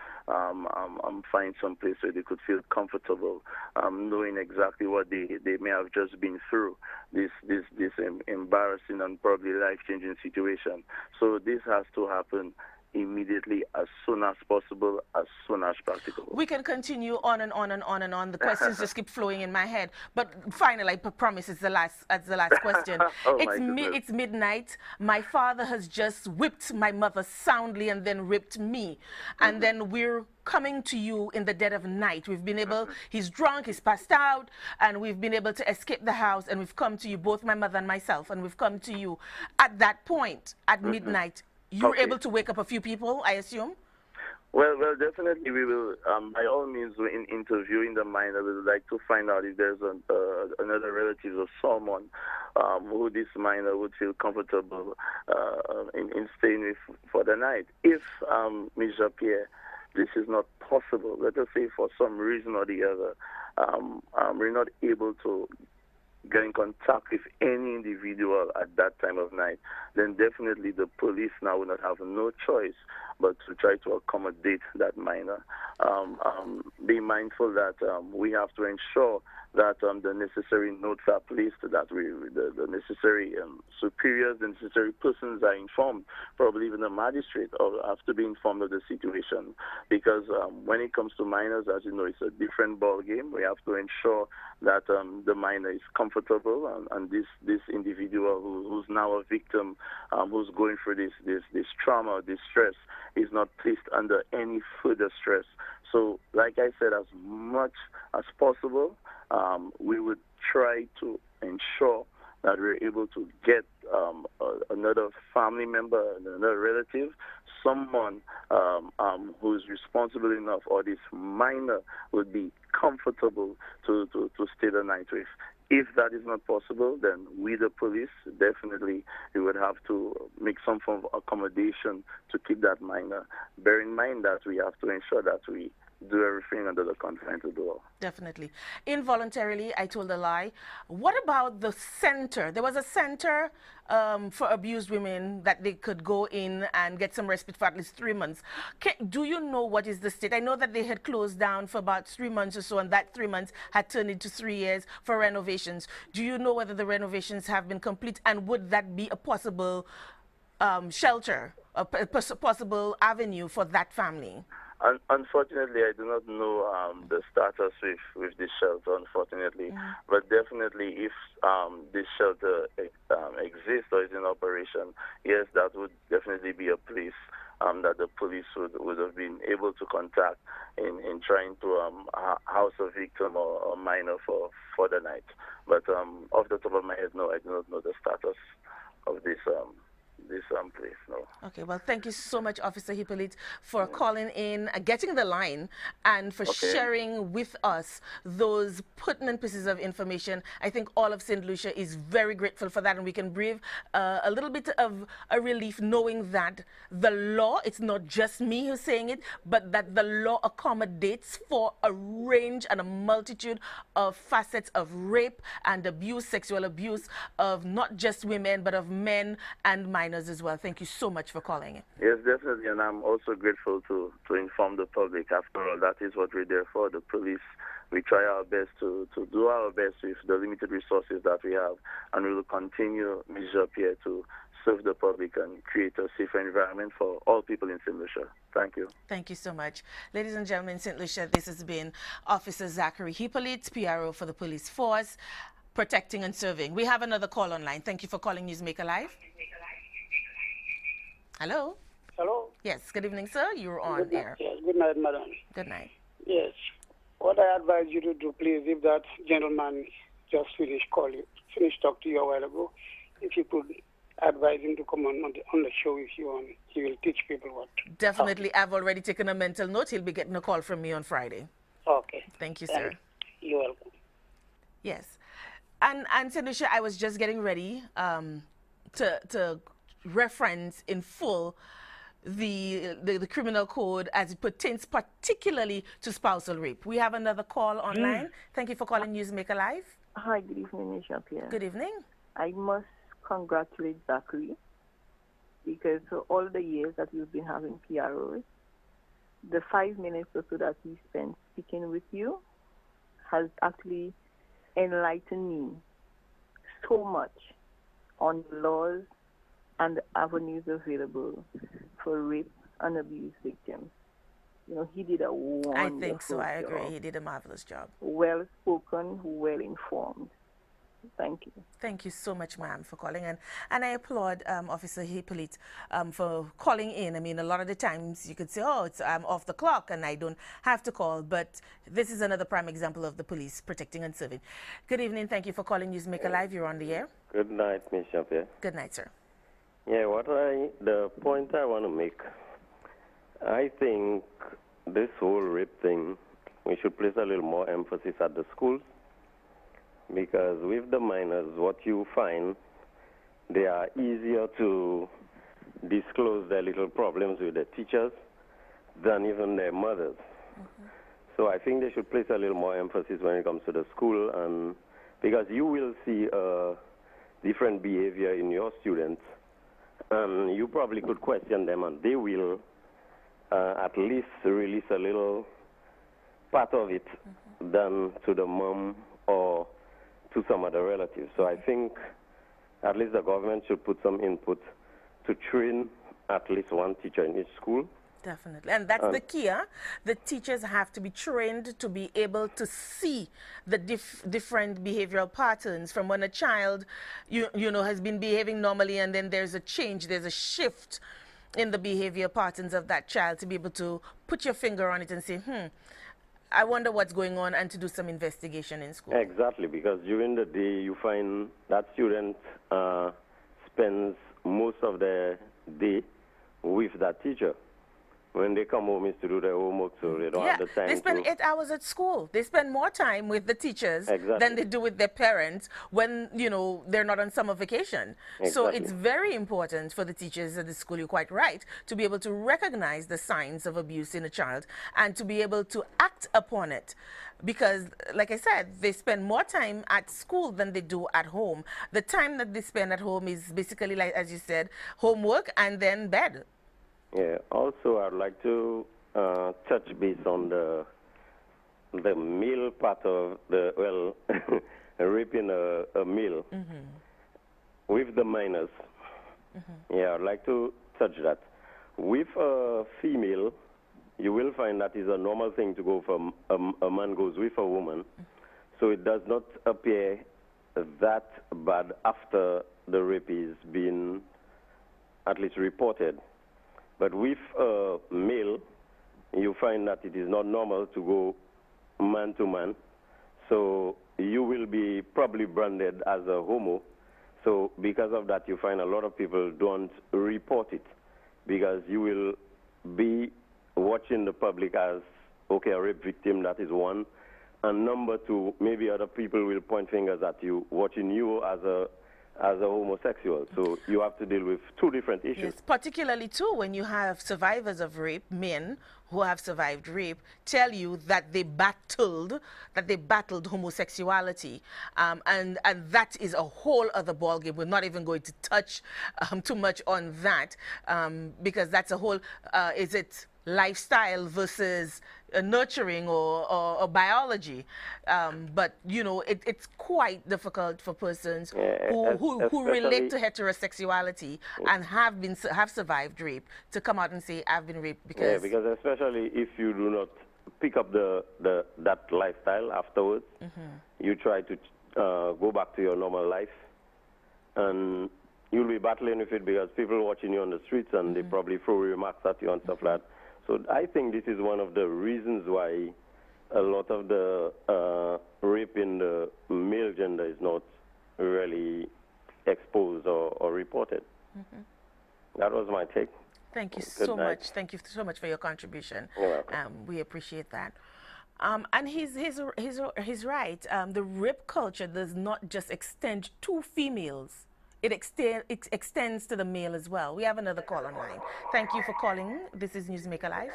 find some place where they could feel comfortable, knowing exactly what they may have just been through, this embarrassing and probably life-changing situation. So this has to happen immediately, as soon as possible, as soon as practicable. We can continue on and on and on and on. The questions just keep flowing in my head. But finally, I promise it's the last question. It's midnight. My father has just whipped my mother soundly and then ripped me. And then we're coming to you in the dead of night. We've been able, he's drunk, he's passed out, and we've been able to escape the house, and we've come to you, both my mother and myself, and we've come to you at that point, at midnight. You were able to wake up a few people, I assume? Well, definitely we will, by all means, in interviewing the minor, we would like to find out if there's another relative or someone who this minor would feel comfortable in staying with for the night. If, Ms. Japierre, this is not possible, let us say for some reason or the other, we're not able to get in contact with any individual at that time of night, then definitely the police now will not have no choice but to try to accommodate that minor. Be mindful that we have to ensure that the necessary notes are placed, that the necessary superiors, the necessary persons are informed, probably even the magistrate, or have to be informed of the situation. Because when it comes to minors, as you know, it's a different ball game. We have to ensure that the minor is comfortable, and this individual who's now a victim, who's going through this trauma, this stress, is not placed under any further stress. So, like I said, as much as possible, we would try to ensure that we're able to get another family member, another relative, someone who's responsible enough, or this minor would be comfortable to stay the night with. If that is not possible, then we, the police, definitely we would have to make some form of accommodation to keep that minor. Bear in mind that we have to ensure that we do everything under the confines of the law. Definitely. Involuntarily, I told a lie. What about the center? There was a center for abused women that they could go in and get some respite for at least 3 months. Do you know what is the state? I know that they had closed down for about 3 months or so, and that 3 months had turned into 3 years for renovations. Do you know whether the renovations have been complete, and would that be a possible shelter, a possible avenue for that family? Unfortunately, I do not know the status with this shelter, unfortunately. But definitely, if this shelter exists or is in operation, yes, that would definitely be a place that the police would have been able to contact in trying to house a victim or a minor for the night. But off the top of my head, no, I do not know the status of this place, no. Okay, well, thank you so much, Officer Hippolyte, for calling in, getting the line, and for sharing with us those pertinent pieces of information. I think all of St. Lucia is very grateful for that, and we can breathe a little bit of a relief knowing that the law, it's not just me who's saying it, but that the law accommodates for a range and a multitude of facets of rape and abuse, sexual abuse of not just women, but of men and minors as well. Thank you so much for calling in. Yes, definitely, and I'm also grateful to inform the public. After all, that is what we're there for. The police, we try our best to do our best with the limited resources that we have, and we will continue, Ms. Jean-Pierre, to serve the public and create a safer environment for all people in St. Lucia. Thank you. Thank you so much. Ladies and gentlemen, St. Lucia, this has been Officer Zachary Hippolyte, PRO for the police force, protecting and serving. We have another call online. Thank you for calling Newsmaker Live. Hello? Hello? Yes, good evening, sir. You're on air. Yes, good night, madam. Good night. Yes. What I advise you to do, please, if that gentleman just finished talk to you a while ago, if you could advise him to come on the show with you, and he will teach people what. Definitely. I've already taken a mental note. He'll be getting a call from me on Friday. Okay. Thank you, sir. You're welcome. Yes. And St. Lucia, I was just getting ready to reference in full the criminal code as it pertains particularly to spousal rape. We have another call online. Thank you for calling Newsmaker Live. Hi, good evening, Ms. Jean-Pierre. Good evening. I must congratulate Zachary, because for all the years that we've been having PROs, the 5 minutes or so that he spent speaking with you has actually enlightened me so much on the laws and the avenues available for rape and abuse victims. You know, he did a wonderful job. I think so. I agree. He did a marvelous job. Well spoken, well informed. Thank you. Thank you so much, ma'am, for calling in. And I applaud Officer Hippolyte for calling in. I mean, a lot of the times you could say, oh, I'm off the clock and I don't have to call. But this is another prime example of the police protecting and serving. Good evening. Thank you for calling Newsmaker Live. You're on the air. Good night, Ms. Jean-Pierre. Good night, sir. Yeah, the point I want to make, I think this whole rape thing, we should place a little more emphasis at the schools, because with the minors, what you find, they are easier to disclose their little problems with their teachers than even their mothers. So I think they should place a little more emphasis when it comes to the school, and because you will see a different behavior in your students. You probably could question them, and they will at least release a little part of it than to the mom or to some other relatives. So I think at least the government should put some input to train at least one teacher in each school. Definitely. And that's the key. Huh? The teachers have to be trained to be able to see the different behavioral patterns from when a child, you know, has been behaving normally and then there's a change, there's a shift in the behavior patterns of that child, to be able to put your finger on it and say, I wonder what's going on, and to do some investigation in school. Exactly, because during the day you find that student spends most of their day with that teacher. When they come home, is to do their homework, so they don't have the time. They spend 8 hours at school. They spend more time with the teachers Exactly. than they do with their parents when, you know, they're not on summer vacation. Exactly. So it's very important for the teachers at the school, you're quite right, to be able to recognize the signs of abuse in a child and to be able to act upon it. Because, like I said, they spend more time at school than they do at home. The time that they spend at home is basically, like, as you said, homework and then bed. Yeah. Also, I'd like to touch base on the male part of the raping a male with the minors. Yeah, I'd like to touch that. With a female, you will find that is a normal thing to go from a man goes with a woman, so it does not appear that bad after the rape is being at least reported. But with a male, you find that it is not normal to go man to man. So you will be probably branded as a homo. So because of that, you find a lot of people don't report it, because you will be watching the public as, okay, a rape victim, that is one. And number two, maybe other people will point fingers at you, watching you as a homosexual. So you have to deal with two different issues. Yes, particularly too when you have survivors of rape, men who have survived rape, tell you that they battled homosexuality, and that is a whole other ballgame. We're not even going to touch too much on that, because that's a whole, is it lifestyle versus nurturing or biology, but you know, it's quite difficult for persons who relate to heterosexuality and have survived rape to come out and say, I've been raped. Because especially if you do not pick up that lifestyle afterwards, you try to go back to your normal life, and you'll be battling with it because people watching you on the streets and they probably throw remarks at you and stuff like that. So I think this is one of the reasons why a lot of the rape in the male gender is not really exposed or reported. That was my take. Thank you so much. Thank you so much for your contribution. You're welcome. We appreciate that. And he's right. The rape culture does not just extend to females. It extends to the male as well. We have another call online. Thank you for calling. This is Newsmaker Live.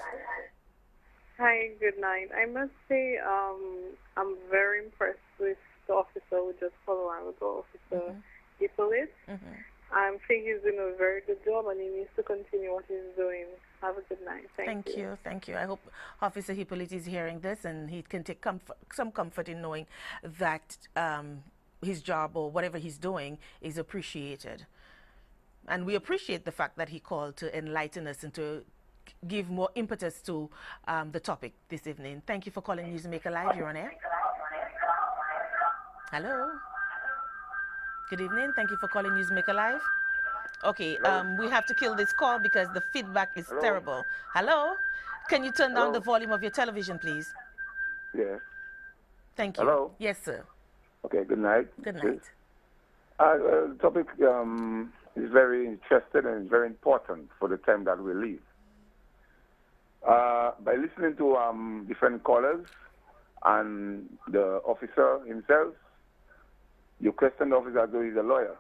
Hi, good night. I must say I'm very impressed with the officer who just called a while ago, Officer Hippolyte. I think he's doing a very good job, and he needs to continue what he's doing. Have a good night. Thank you. Thank you. I hope Officer Hippolyte is hearing this, and he can take some comfort in knowing that his job or whatever he's doing is appreciated. And we appreciate the fact that he called to enlighten us and to give more impetus to the topic this evening. Thank you for calling Newsmaker Live. You're on air. Hello. Good evening. Thank you for calling Newsmaker Live. Okay, we have to kill this call because the feedback is terrible. Hello? Can you turn down the volume of your television, please? Yes. Thank you. Hello? Yes, sir. Okay, good night. Good night. The topic is very interesting and very important for the time that we live. By listening to different callers and the officer himself, you question the officer as though he's a lawyer.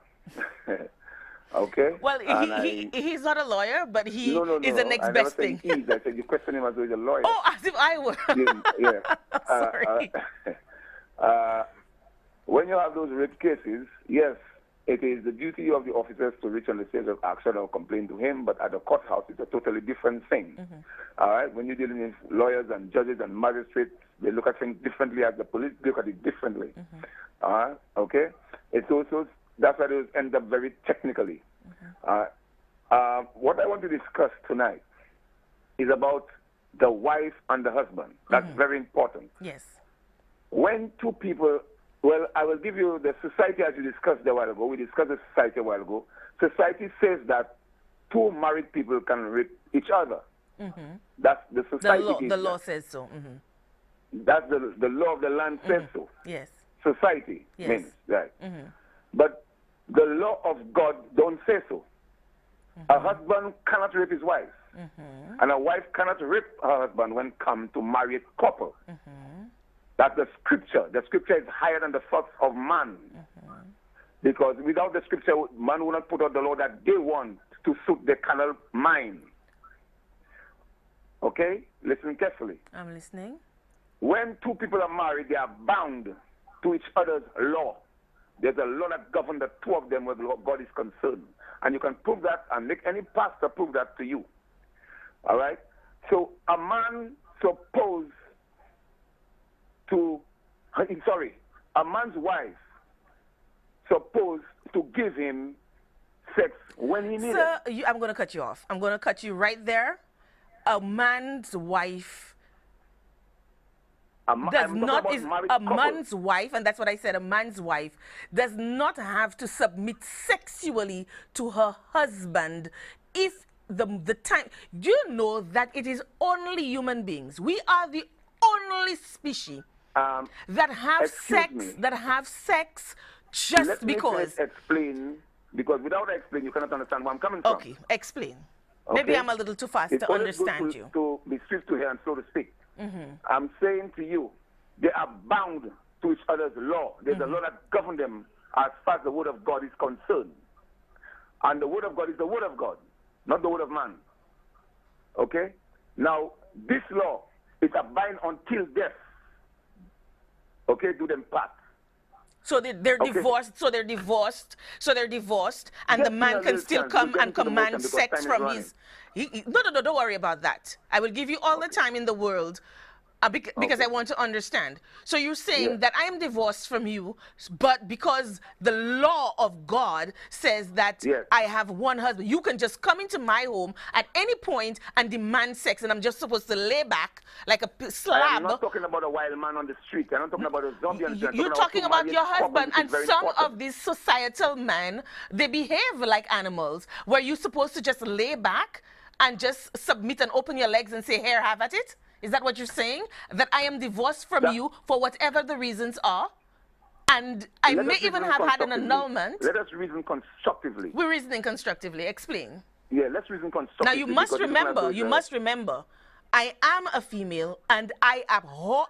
Okay? Well, he's not a lawyer, but he is the next best thing. I said you question him as though he's a lawyer. Oh, as if I were. Yeah. Sorry. When you have those rape cases, yes, it is the duty of the officers to reach on the stage of action or complain to him, but at the courthouse, it's a totally different thing. All right? When you're dealing with lawyers and judges and magistrates, they look at things differently as the police look at it differently. All right? Okay? It's also, that's why it ends up very technically. What I want to discuss tonight is about the wife and the husband. That's very important. Yes. When two people, well, I will give you the society as you discussed a while ago. We discussed the society a while ago. Society says that two married people can rape each other. That's the society. The law says so. That's the law of the land says so. Yes. Society means that. But the law of God don't say so. A husband cannot rape his wife. And a wife cannot rape her husband when come to married couple. That's the scripture. The scripture is higher than the thoughts of man. Because without the scripture, man will not put out the law that they want to suit the carnal mind. Okay? Listen carefully. I'm listening. When two people are married, they are bound to each other's law. There's a law that governs the two of them where God is concerned. And you can prove that and make any pastor prove that to you. All right? So a man supposed to, a man's wife supposed to give him sex when he needs it. Sir, I'm going to cut you off. I'm going to cut you right there. A man's wife does not, is a man's wife, and that's what I said, a man's wife does not have to submit sexually to her husband if the time, do you know that it is only human beings, we are the only species that have sex just because. Let me explain, because without explaining you cannot understand where I'm coming from. Okay, explain. Okay. Maybe I'm a little too fast to understand you. To be swift to hear and slow to speak. I'm saying to you, they are bound to each other's law. There's a law that governs them as far as the word of God is concerned. And the word of God is the word of God, not the word of man. Okay? Now, this law is a bind until death. Okay? Do them part. So they're divorced. So they're divorced. So they're divorced, and the man can still come and command sex from his. No, don't worry about that. I will give you all the time in the world, because I want to understand. So you're saying that I am divorced from you, but because the law of God says that I have one husband, you can just come into my home at any point and demand sex, and I'm just supposed to lay back like a slab. I'm not talking about a wild man on the street. I'm not talking about a zombie. You're talking about your husband, and some of these societal men, they behave like animals, where you're supposed to just lay back and just submit and open your legs and say, here, have at it? Is that what you're saying? That I am divorced from you for whatever the reasons are? And I may even have had an annulment. Let us reason constructively. We're reasoning constructively. Explain. Yeah, let's reason constructively. Now, you must remember, I am a female and I abhor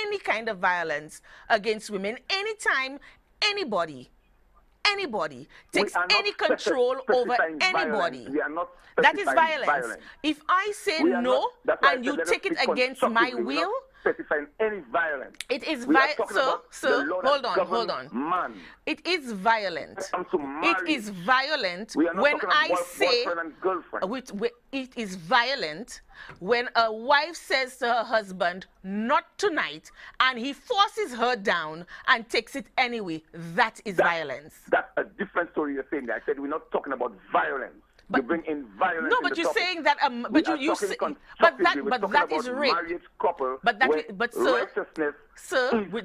any kind of violence against women anytime anybody takes any control over anybody. We are not that is violence. If I say no and you take it against my will, specifying any violence. It is violent. Sir, hold on. Man. It is violent. It is violent when I say it is violent when a wife says to her husband, not tonight, and he forces her down and takes it anyway. That is violence. That's a different story you're saying there. I said we're not talking about violence. You bring in violence. No, but you're saying that. But that is rape. Couple but sir,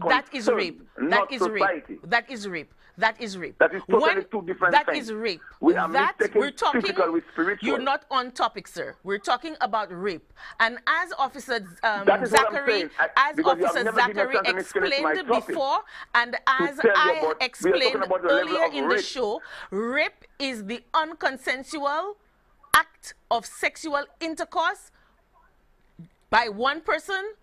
that is rape. That is rape. That is rape. That is rape. That is totally two different things. That is rape. We're talking physical with spiritual. You're not on topic, sir. We're talking about rape. And as Officer Zachary, explained before, and as I explained earlier in the show, rape is the unconsensual act of sexual intercourse by one person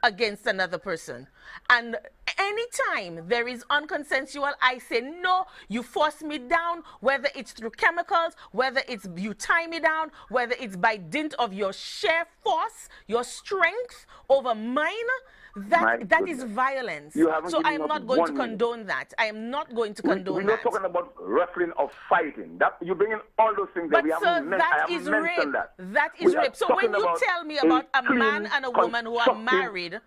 against another person. And anytime there is unconsensual, I say, no, you force me down, whether it's through chemicals, whether it's you tie me down, whether it's by dint of your sheer force, your strength over mine, that is violence. So I am not going to condone that. I am not going to condone that. We're not talking about wrestling or fighting. That you bring in all those things that we haven't mentioned. That is rape. So when you tell me about a man and a woman who are married,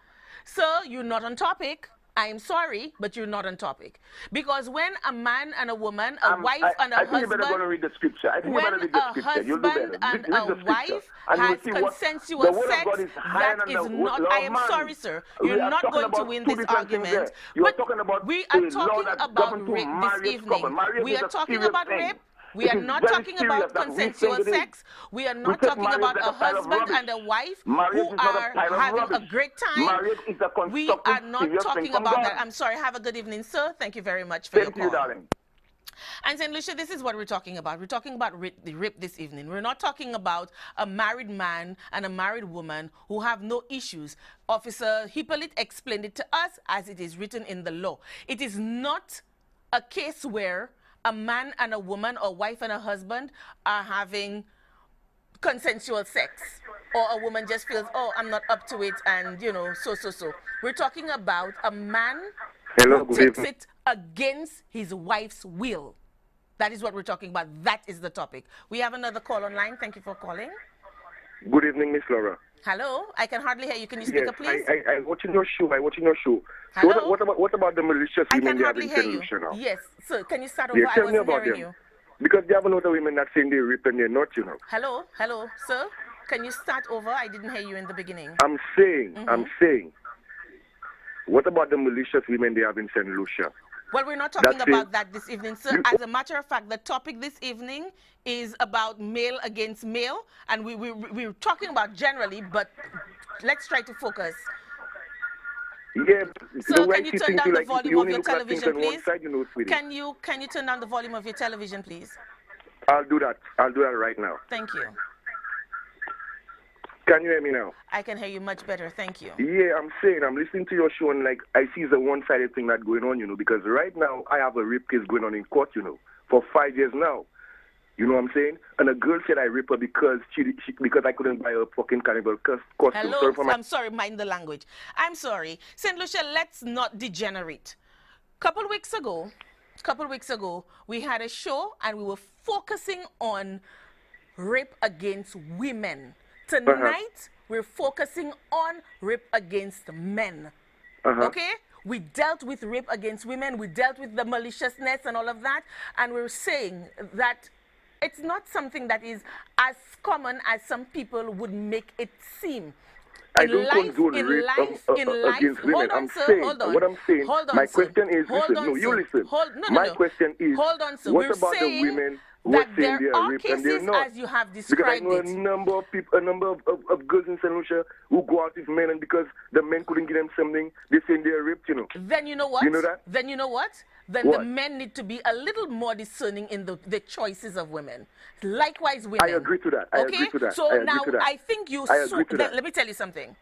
sir, you're not on topic. I am sorry, but you're not on topic. Because when a man and a woman, a wife and a husband... I think you better go and read the scripture. I think you better read the scripture. You'll do better. And a wife has consensual sex, that is not... I am sorry, sir. You're not going to win this argument. But we are talking about rape this evening. We are talking about rape. We are not talking about consensual sex. We are not talking about a husband and a wife who are having a great time. We are not talking about that. I'm sorry. Have a good evening, sir. Thank you very much for your call. Thank you, darling. And St. Lucia, this is what we're talking about. We're talking about the rape this evening. We're not talking about a married man and a married woman who have no issues. Officer Hippolyte explained it to us as it is written in the law. It is not a case where a man and a woman or wife and a husband are having consensual sex, or a woman just feels, oh, I'm not up to it, and, you know, so. We're talking about a man who takes it against his wife's will. That is what we're talking about. That is the topic. We have another call online. Thank you for calling. Good evening, Miss Laura. Hello. I can hardly hear you. Can you speak up, please? I'm watching your show. Hello? So what about the malicious women they have in St. Lucia now? Yes. So can you start over? Tell me about them. Because they have a lot of women that saying they rape and they're not, you know. Hello, sir. Can you start over? I didn't hear you in the beginning. I'm saying, what about the malicious women they have in St. Lucia? Well, we're not talking about that this evening, sir. As a matter of fact, the topic this evening is about male against male, and we're talking about generally, but let's try to focus. Yeah. So can you turn down the volume of your television, please? Can you turn down the volume of your television, please? I'll do that right now. Thank you. Can you hear me now? I can hear you much better. Thank you. Yeah, I'm listening to your show, and like I see the one-sided thing that's going on, you know, because right now I have a rape case going on in court, you know, for 5 years now. You know what I'm saying? And a girl said I raped her because because I couldn't buy her fucking carnival costume. Hello, I'm sorry, mind the language. I'm sorry. St. Lucia, let's not degenerate. Couple weeks ago, we had a show and we were focusing on rape against women. Tonight, we're focusing on rape against men. Okay? We dealt with rape against women. We dealt with the maliciousness and all of that. And we're saying that it's not something that is as common as some people would make it seem. I don't condone rape against women. My question is, what about the women who are saying they are raped and they're not? As you have because I know a number of people, a number of girls in St. Lucia who go out with men, and because the men couldn't give them something, they say they're raped, you know. Then you know what? You know that? Then you know what? Then the men need to be a little more discerning in the choices of women. Likewise, women. I agree to that. So now I think let me tell you something.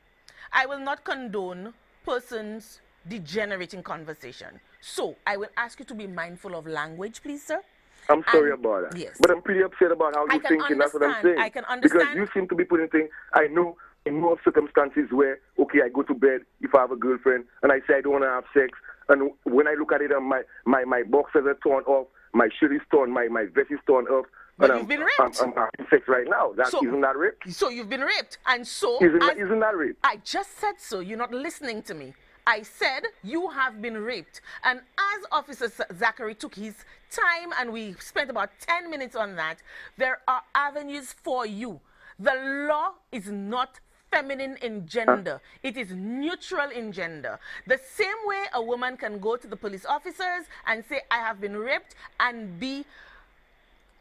I will not condone persons degenerating conversation. So I will ask you to be mindful of language, please, sir. I'm sorry about that. Yes. But I'm pretty upset about how you're thinking. That's what I'm saying. I can understand. Because you seem to be putting things. I know in more circumstances where, okay, I go to bed if I have a girlfriend and I say I don't want to have sex. And when I look at it, my boxers are torn off, my shirt is torn, my vest is torn off. But you've been raped. I'm having sex right now. Isn't that rape? So you've been raped. And so... Isn't that rape? I just said so. You're not listening to me. I said you have been raped. And as Officer Zachary took his time and we spent about 10 minutes on that, there are avenues for you. The law is not feminine in gender. It is neutral in gender. The same way a woman can go to the police officers and say, I have been raped, and be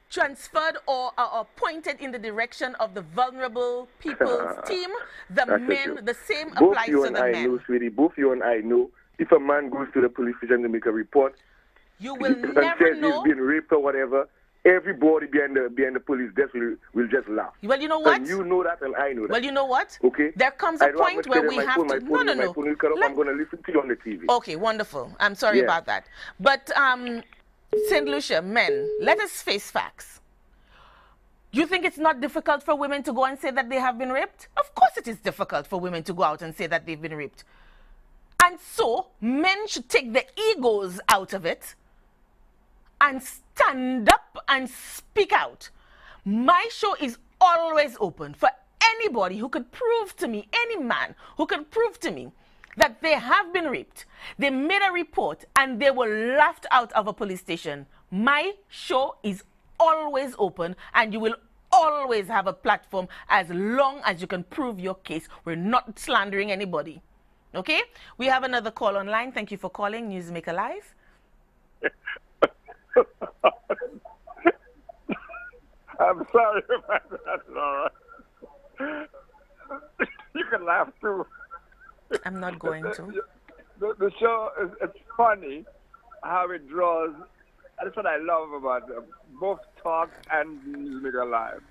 transferred or pointed in the direction of the vulnerable people's team, the same applies to the men. Know, sweetie, both you and I know, if a man goes to the police station to make a report, you will never know. He's been raped or whatever, everybody behind the police desk will just laugh. Well, you know what? And you know that, and I know that. Well, you know what? Okay. There comes a point where we have to. No. My phone will cut off. I'm going to listen to you on the TV. Okay, wonderful. I'm sorry about that. But St. Lucia, men, let us face facts. You think it's not difficult for women to go and say that they have been raped? Of course it is difficult for women to go out and say that they've been raped. And so, men should take the egos out of it and stand up and speak out. My show is always open for anybody who could prove to me, any man who could prove to me that they have been raped. They made a report and they were laughed out of a police station. My show is always open, and you will always have a platform as long as you can prove your case. We're not slandering anybody. Okay? We have another call online. Thank you for calling Newsmaker Live. I'm sorry about that, Laura. You can laugh too. I'm not going to. The show, it's funny how it draws. That's what I love about both talk and Newsmaker Live.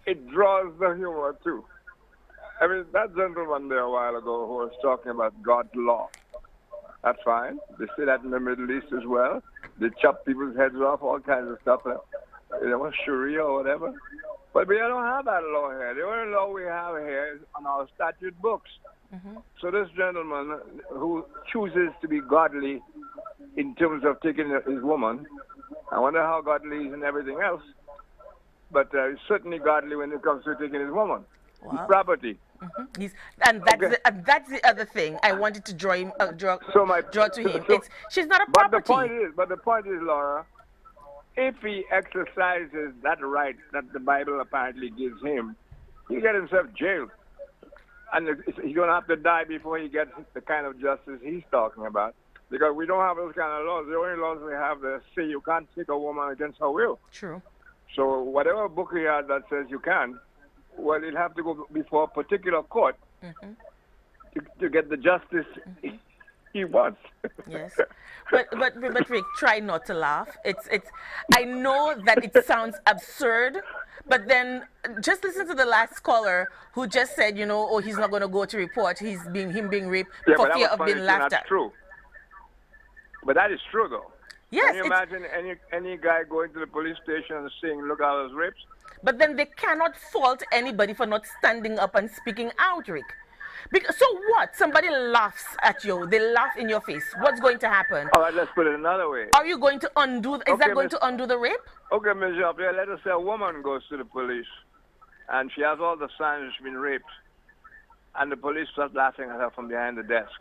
It draws the humor too. I mean, that gentleman there a while ago who was talking about God's law. That's fine. They say that in the Middle East as well. They chop people's heads off, all kinds of stuff. Sharia or whatever. But we don't have that law here. The only law we have here is on our statute books. So this gentleman who chooses to be godly in terms of taking his woman, I wonder how godly he is in everything else, but he's certainly godly when it comes to taking his woman. Wow. His property. That's the other thing I wanted to draw him, draw to him. She's not a property. But the point is, Laura, if he exercises that right that the Bible apparently gives him, he'll get himself jailed. And he's going to have to die before he gets the kind of justice he's talking about. Because we don't have those kind of laws. The only laws we have that say you can't take a woman against her will. True. So whatever book he has that says you can, well, he'll have to go before a particular court to get the justice he wants. Yes. But Rick, try not to laugh. I know that it sounds absurd, but then just listen to the last caller who just said, oh, he's not going to go to report. Him being raped for fear of being laughed at. That's true. But that is true, though. Yes. Can you imagine any guy going to the police station and saying, look at those rapes? But then they cannot fault anybody for not standing up and speaking out, Rick. So what? Somebody laughs at you. They laugh in your face. What's going to happen? All right, let's put it another way. Are you going to undo? Is that going to undo the rape? Okay, Ms. Jean-Pierre, let us say a woman goes to the police and she has all the signs she's been raped, and the police start laughing at her from behind the desk.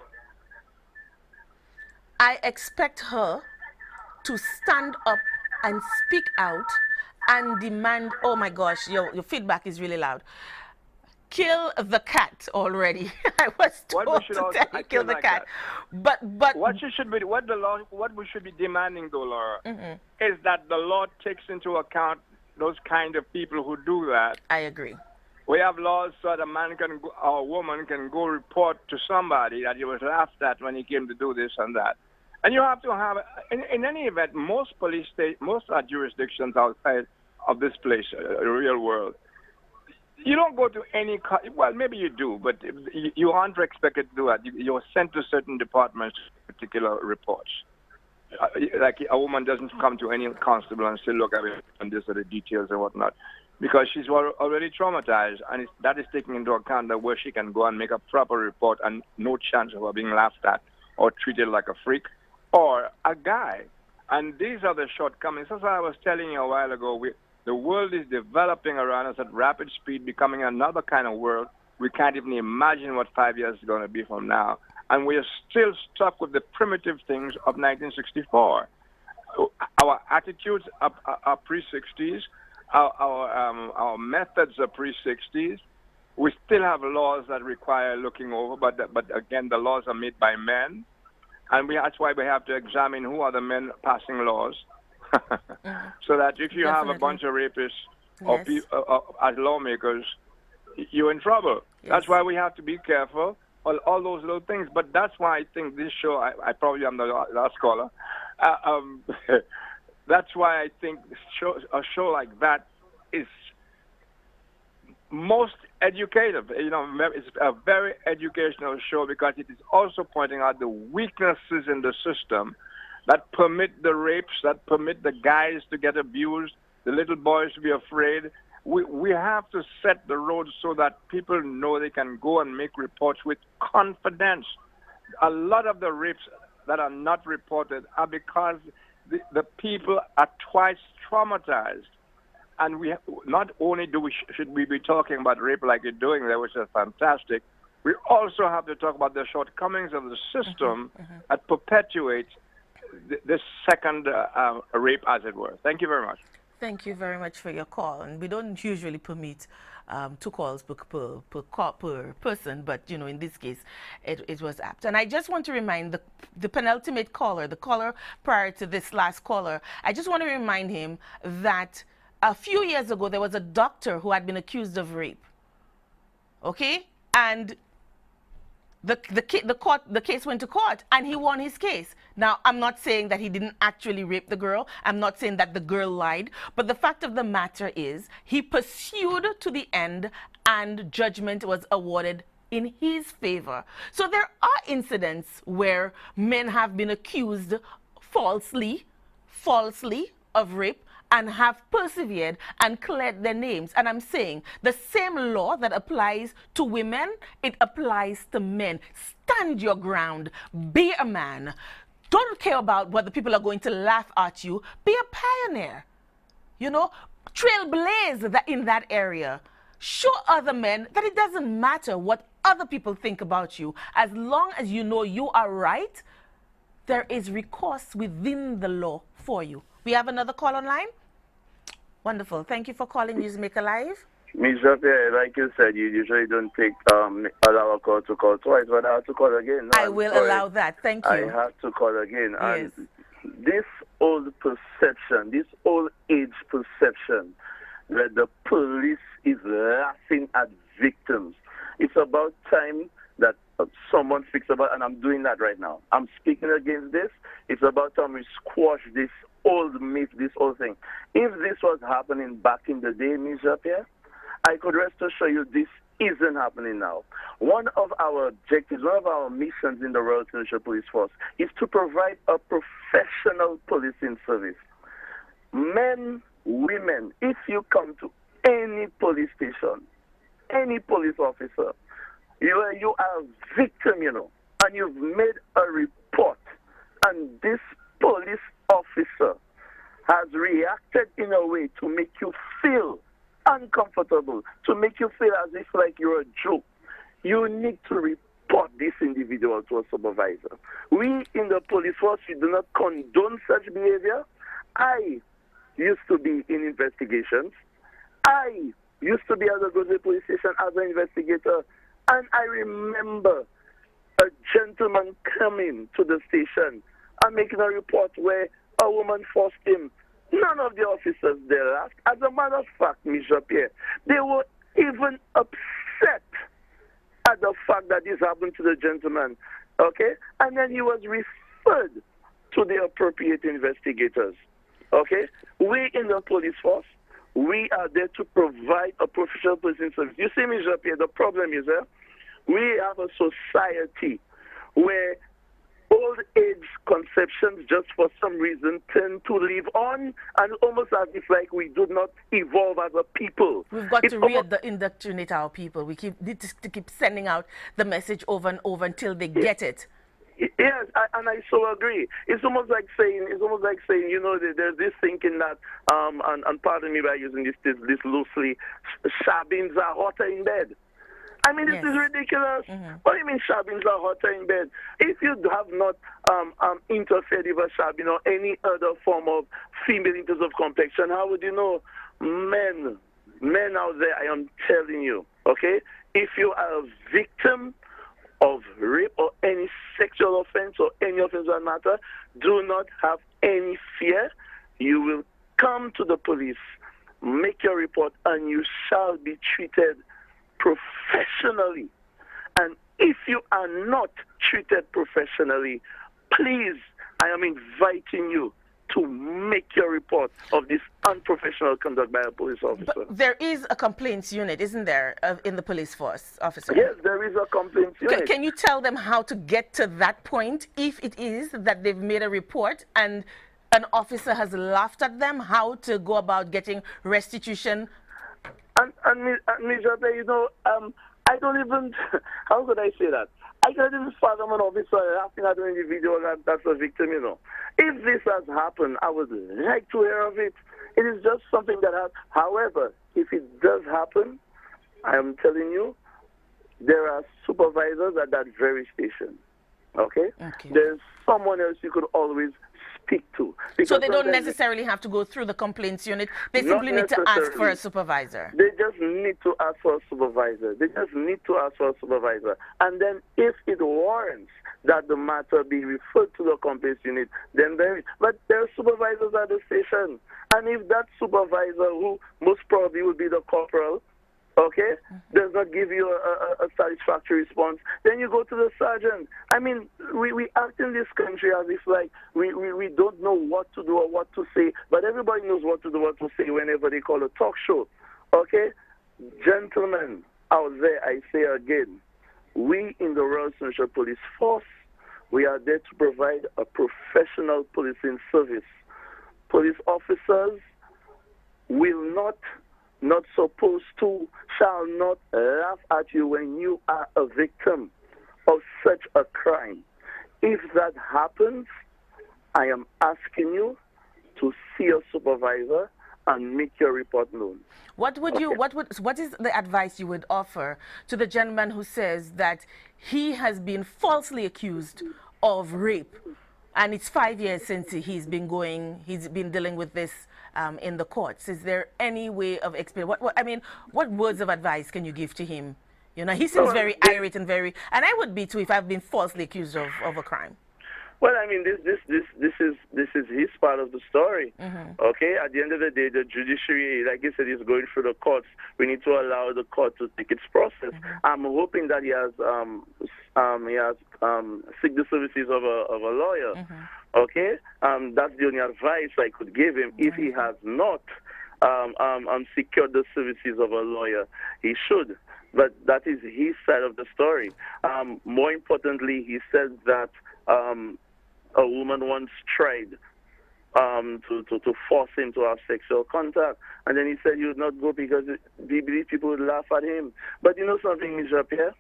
I expect her to stand up and speak out and demand. Oh my gosh, your feedback is really loud. Kill the cat already. I was told to kill the cat. But what we should be demanding, though, Laura, is that the law takes into account those kind of people who do that. I agree. We have laws so that a man or a woman can go report to somebody that he was laughed at when he came to do this and that. And you have to have, in any event, most jurisdictions outside of this place, the real world, you don't go to any, well, maybe you do, but you aren't expected to do that. You're sent to certain departments, particular reports. Like a woman doesn't come to any constable and say, look, and these are the details and whatnot, because she's already traumatized, and that is taking into account that where she can go and make a proper report and no chance of her being laughed at or treated like a freak or a guy. And these are the shortcomings. As I was telling you a while ago, the world is developing around us at rapid speed, becoming another kind of world. We can't even imagine what 5 years is going to be from now. And we are still stuck with the primitive things of 1964. Our attitudes are pre-60s. Our methods are pre-60s. We still have laws that require looking over, but again, the laws are made by men. And that's why we have to examine who are the men passing laws. So that if you have a bunch of rapists or as lawmakers, you're in trouble. Yes. That's why we have to be careful, all those little things. But that's why I think this show, I probably am the last caller, That's why I think a show like that is most educative. You know, it's a very educational show because it is also pointing out the weaknesses in the system that permit the rapes, that permit the guys to get abused, the little boys to be afraid. We have to set the road so that people know they can go and make reports with confidence. A lot of the rapes that are not reported are because the people are twice traumatized. And we not only should we be talking about rape like you're doing there, which is fantastic, we also have to talk about the shortcomings of the system that perpetuates this second rape, as it were. Thank you very much. Thank you very much for your call. And we don't usually permit 2 calls per person, but you know, in this case, it was apt. And I just want to remind the penultimate caller, the caller prior to this last caller, I just want to remind him that a few years ago there was a doctor who had been accused of rape. Okay, and the case went to court and he won his case. Now, I'm not saying that he didn't actually rape the girl. I'm not saying that the girl lied. But the fact of the matter is he pursued to the end and judgment was awarded in his favor. So there are incidents where men have been accused falsely of rape and have persevered and cleared their names. And I'm saying the same law that applies to women, it applies to men. Stand your ground. Be a man. Don't care about whether people are going to laugh at you. Be a pioneer. You know, trailblaze in that area. Show other men that it doesn't matter what other people think about you. As long as you know you are right, there is recourse within the law for you. We have another call online? Wonderful. Thank you for calling Newsmaker Live. Ms. Pierre, like you said, you usually don't allow a call to call twice, but I have to call again. No, I will allow that. Thank you. I have to call again. Yes. And this old perception, this old age perception that the police is laughing at victims, it's about time that someone speaks about, and I'm doing that right now. I'm speaking against this. It's about time we squash this old myth, this old thing. If this was happening back in the day, Ms. Pierre, I could rest assure you this isn't happening now. One of our objectives, one of our missions in the Royal Commercial Police Force is to provide a professional policing service. Men, women, if you come to any police station, any police officer, you are a victim, you know, and you've made a report, and this police officer has reacted in a way to make you feel uncomfortable, to make you feel as if like you're a joke. You need to report this individual to a supervisor. We in the police force, we do not condone such behavior. I used to be in investigations. I used to be at the Gozé police station as an investigator, and I remember a gentleman coming to the station and making a report where a woman forced him. None of the officers there laughed. As a matter of fact, Mr. Pierre, they were even upset at the fact that this happened to the gentleman. Okay? And then he was referred to the appropriate investigators. Okay? We in the police force, we are there to provide a professional policing service. You see, Mr. Pierre, the problem is we have a society where old age conceptions just for some reason tend to live on, and almost as if like we do not evolve as a people. We've got to indoctrinate our people. We need to keep sending out the message over and over until they get it. Yes, and I so agree. It's almost like saying, you know, there's this thinking that, and pardon me by using this loosely, Sabines are hotter in bed. I mean, this is ridiculous. What do you mean Sabines are hotter in bed? If you have not interfered with a Sabine or any other form of female interest of complexion, how would you know? Men out there, I am telling you, okay? If you are a victim of rape or any sexual offense or any offense that matter, do not have any fear. You will come to the police, make your report, and you shall be treated professionally. And if you are not treated professionally, please, I am inviting you to make your report of this unprofessional conduct by a police officer. But there is a complaints unit, isn't there, in the police force, officer? Yes, there is a complaints unit. Can you tell them how to get to that point if it is that they've made a report and an officer has laughed at them, how to go about getting restitution? And Mijate, you know, I don't even, how could I say that? I can't even fathom an officer laughing at an individual that's a victim, you know. If this has happened, I would like to hear of it. It is just something that has, however, if it does happen, I am telling you, there are supervisors at that very station, okay? There's someone else you could always speak to. So they don't necessarily have to go through the complaints unit. They simply need to ask for a supervisor. They just need to ask for a supervisor. They just need to ask for a supervisor. And then if it warrants that the matter be referred to the complaints unit, then there is. But there are supervisors at the station. And if that supervisor, who most probably would be the corporal, okay, does not give you a satisfactory response, then you go to the sergeant. I mean, we act in this country as if like we don't know what to do or what to say, but everybody knows what to do, what to say whenever they call a talk show. Okay? Gentlemen out there, I say again, we in the Royal Central Police Force, we are there to provide a professional policing service. Police officers will not supposed to, shall not laugh at you when you are a victim of such a crime. If that happens, I am asking you to see a supervisor and make your report known. What would you, what is the advice you would offer to the gentleman who says that he has been falsely accused of rape, and it's 5 years since he's been dealing with this in the courts? Is there any way of explaining? What words of advice can you give to him? You know, he seems very irate and and I would be too if I've been falsely accused of a crime. Well, I mean, this is his part of the story. Okay, at the end of the day, the judiciary, like I said, is going through the courts. We need to allow the court to take its process. I'm hoping that he has seek the services of a lawyer. Okay, that's the only advice I could give him. If he has not secured the services of a lawyer, he should. But that is his side of the story. More importantly, he said that a woman once tried to force him to have sexual contact, and then he said he would not go because he believed people would laugh at him. But you know something, Mr. Pierre?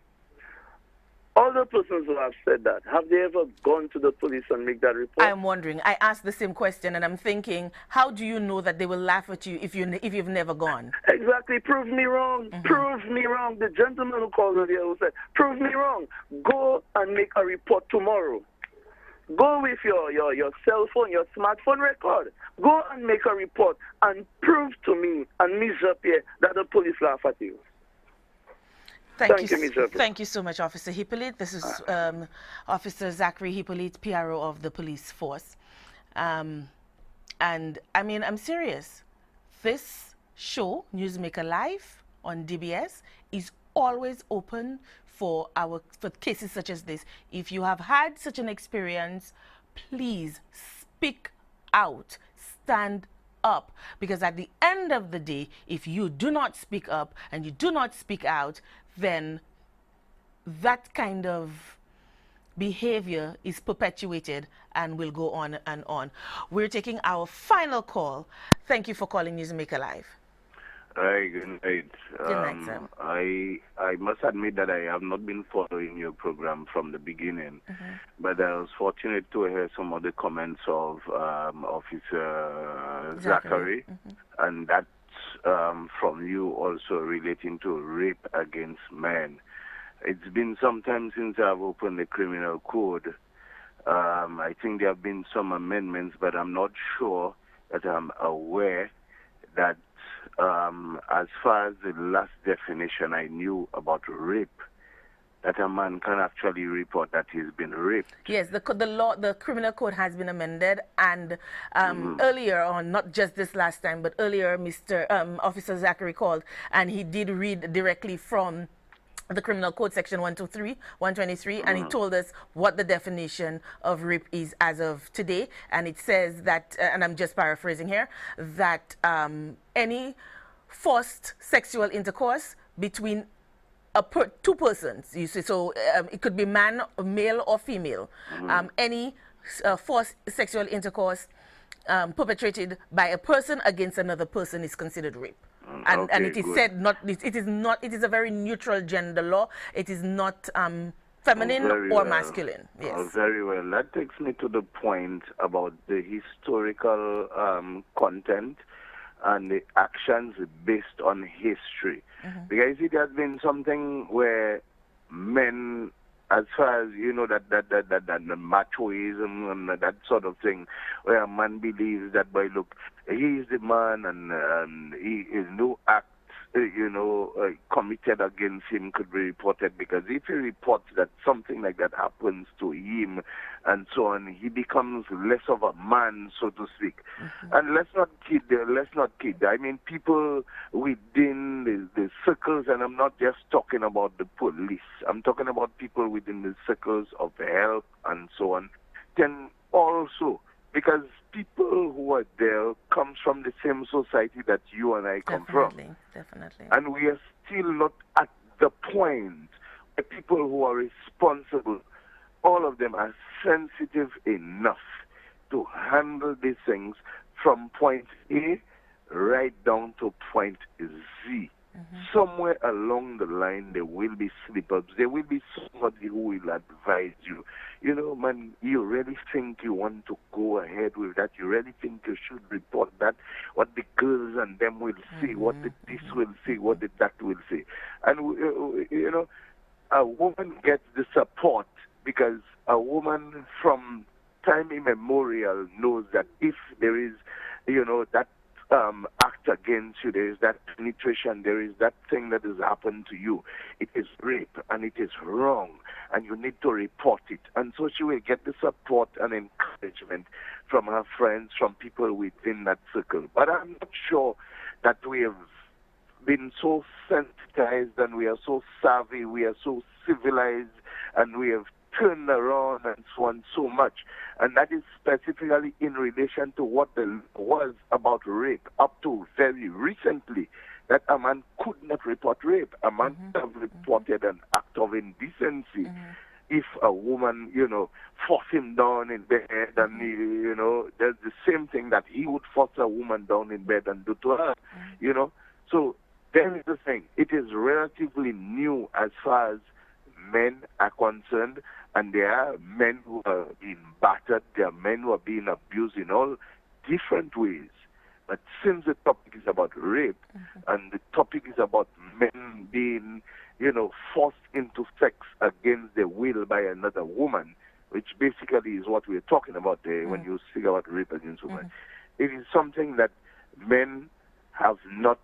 All the persons who have said that, have they ever gone to the police and make that report? I'm wondering. I asked the same question, and I'm thinking, how do you know that they will laugh at you if you've never gone? Exactly. Prove me wrong. Prove me wrong. The gentleman who called earlier who said, prove me wrong. Go and make a report tomorrow. Go with your cell phone, your smartphone record. Go and make a report and prove to me and Ms. Pierre that the police laugh at you. Thank you so much, Officer Hippolyte. This is Officer Zachary Hippolyte, PRO of the police force. And I mean, I'm serious. This show, Newsmaker Live on DBS, is always open for cases such as this. If you have had such an experience, please speak out, stand up, because at the end of the day, if you do not speak up and you do not speak out, then that kind of behavior is perpetuated and will go on and on. We're taking our final call. Thank you for calling Newsmaker Live. Hi, good night. Good night, sir. I must admit that I have not been following your program from the beginning, but I was fortunate to hear some of the comments of Officer Zachary, and that from you also relating to rape against men. It's been some time since I've opened the criminal code. I think there have been some amendments, but I'm not sure that I'm aware that as far as the last definition I knew about rape, that a man can actually report that he's been raped. Yes, the criminal code has been amended, and earlier on, not just this last time, but earlier, Officer Zachary called, and he did read directly from the Criminal Code section 123, 123, and he told us what the definition of rape is as of today. And it says that, and I'm just paraphrasing here, that any forced sexual intercourse between two persons, you see, so it could be male or female. Any forced sexual intercourse perpetrated by a person against another person is considered rape. And it is said it is a very neutral gender law. It is not feminine or masculine. Yes. Very well. That takes me to the point about the historical content and the actions based on history. Because it has been something where men, as far as you know, that machoism and that sort of thing, where a man believes that, boy, look, he is the man and he is no act, committed against him could be reported, because if he reports that something like that happens to him and so on, he becomes less of a man, so to speak. And let's not kid. I mean, people within the circles, and I'm not just talking about the police. I'm talking about people within the circles of health and so on, can also, because people who are there comes from the same society that you and I come from. Definitely. And we are still not at the point where people who are responsible, all of them are sensitive enough to handle these things from point A right down to point Z. Somewhere along the line, there will be slip-ups. There will be somebody who will advise you. You know, man, you really think you want to go ahead with that? You really think you should report that? What the girls and them will say, what the this will say, what the that will say. And, a woman gets the support because a woman from time immemorial knows that if there is, that act against you, there is that penetration, there is that thing that has happened to you, it is rape and it is wrong and you need to report it. And so she will get the support and encouragement from her friends, from people within that circle. But I'm not sure that we have been so sensitized and we are so savvy, we are so civilized, and we have turned around and so on so much. And that is specifically in relation to what the law was about rape up to very recently, that a man could not report rape. A man could have reported an act of indecency if a woman, force him down in bed and, there's the same thing that he would force a woman down in bed and do to her, So there is the thing. It is relatively new as far as men are concerned, and there are men who are being battered, there are men who are being abused in all different ways. But since the topic is about rape, and the topic is about men being, forced into sex against their will by another woman, which basically is what we're talking about there when you speak about rape against women, it is something that men have not,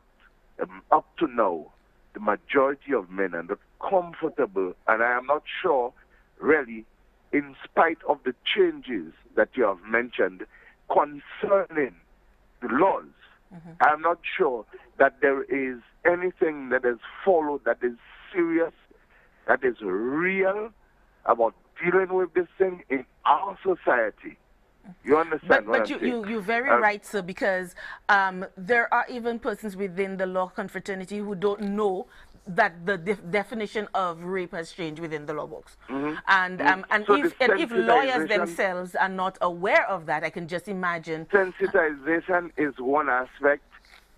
up to now, the majority of men are not comfortable, and I am not sure, really, in spite of the changes that you have mentioned concerning the laws, I'm not sure that there is anything that has followed that is serious, that is real about dealing with this thing in our society. You understand what I'm saying? You're very right, sir, because there are even persons within the law confraternity who don't know that the definition of rape has changed within the law books. And if lawyers themselves are not aware of that, I can just imagine. Sensitization is one aspect.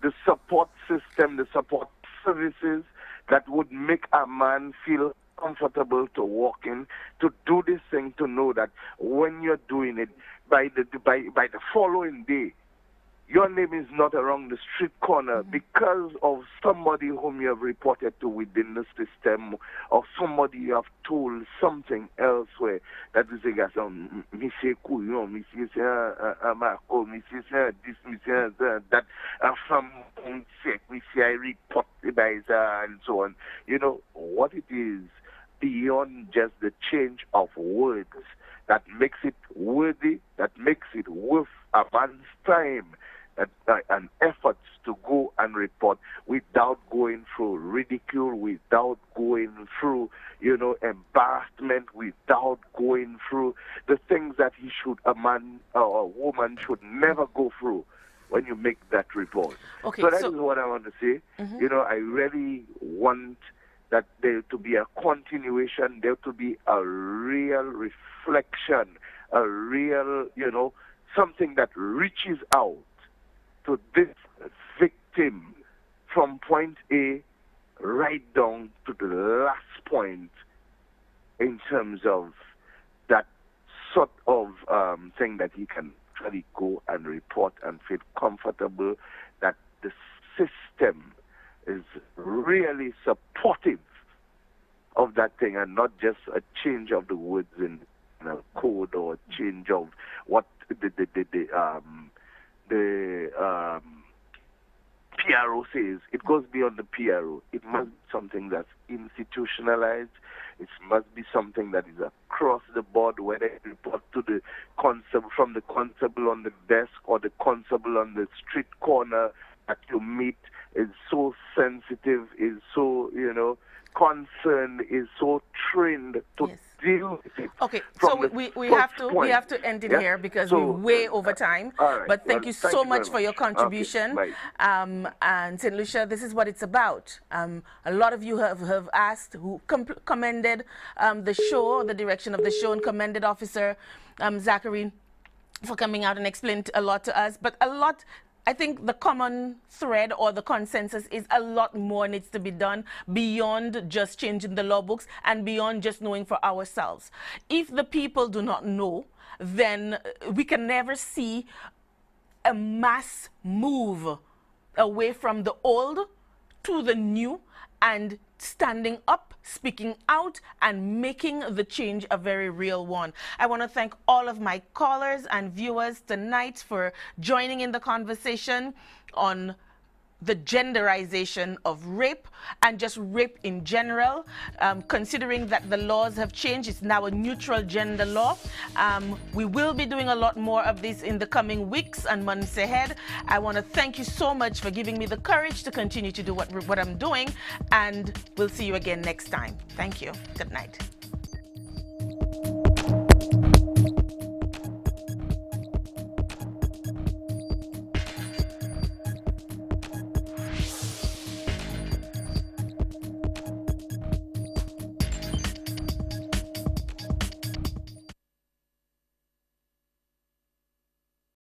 The support system, the support services that would make a man feel comfortable to walk in, to do this thing, to know that when you're doing it, by the following day, your name is not around the street corner because of somebody whom you have reported to within the system, or somebody you have told something elsewhere that is like, Monsieur Couillon, Monsieur Marco, Monsieur this, Monsieur that, from Monsieur I report by and so on. What it is beyond just the change of words that makes it worthy, that makes it worth a man's time, and efforts to go and report without going through ridicule, without going through, embarrassment, without going through the things that a man or a woman should never go through when you make that report. Okay, so that is what I want to say. I really want that there to be a continuation, there to be a real reflection, a real, something that reaches out to this victim from point A right down to the last point in terms of that sort of thing that he can actually go and report and feel comfortable that the system is really supportive of that thing and not just a change of the words in a code or a change of what the PRO says. It goes beyond the PRO. It must be something that's institutionalized. It must be something that is across the board, whether you report to the constable, from the constable on the desk or the constable on the street corner that you meet, is so sensitive, is so, concerned, is so trained to deal with it. Okay, so we have to end it here because we're way over time. Right, but thank you so much for your contribution. Okay, and St. Lucia, this is what it's about. A lot of you have asked, who commended the show, the direction of the show, and commended Officer Zachary for coming out and explained a lot to us. But I think the common thread or the consensus is a lot more needs to be done beyond just changing the law books and beyond just knowing for ourselves. If the people do not know, then we can never see a mass move away from the old to the new and standing up, speaking out, and making the change a very real one. I want to thank all of my callers and viewers tonight for joining in the conversation on the genderization of rape and just rape in general. Considering that the laws have changed, it's now a neutral gender law. We will be doing a lot more of this in the coming weeks and months ahead. I want to thank you so much for giving me the courage to continue to do what I'm doing, and we'll see you again next time. Thank you. Good night.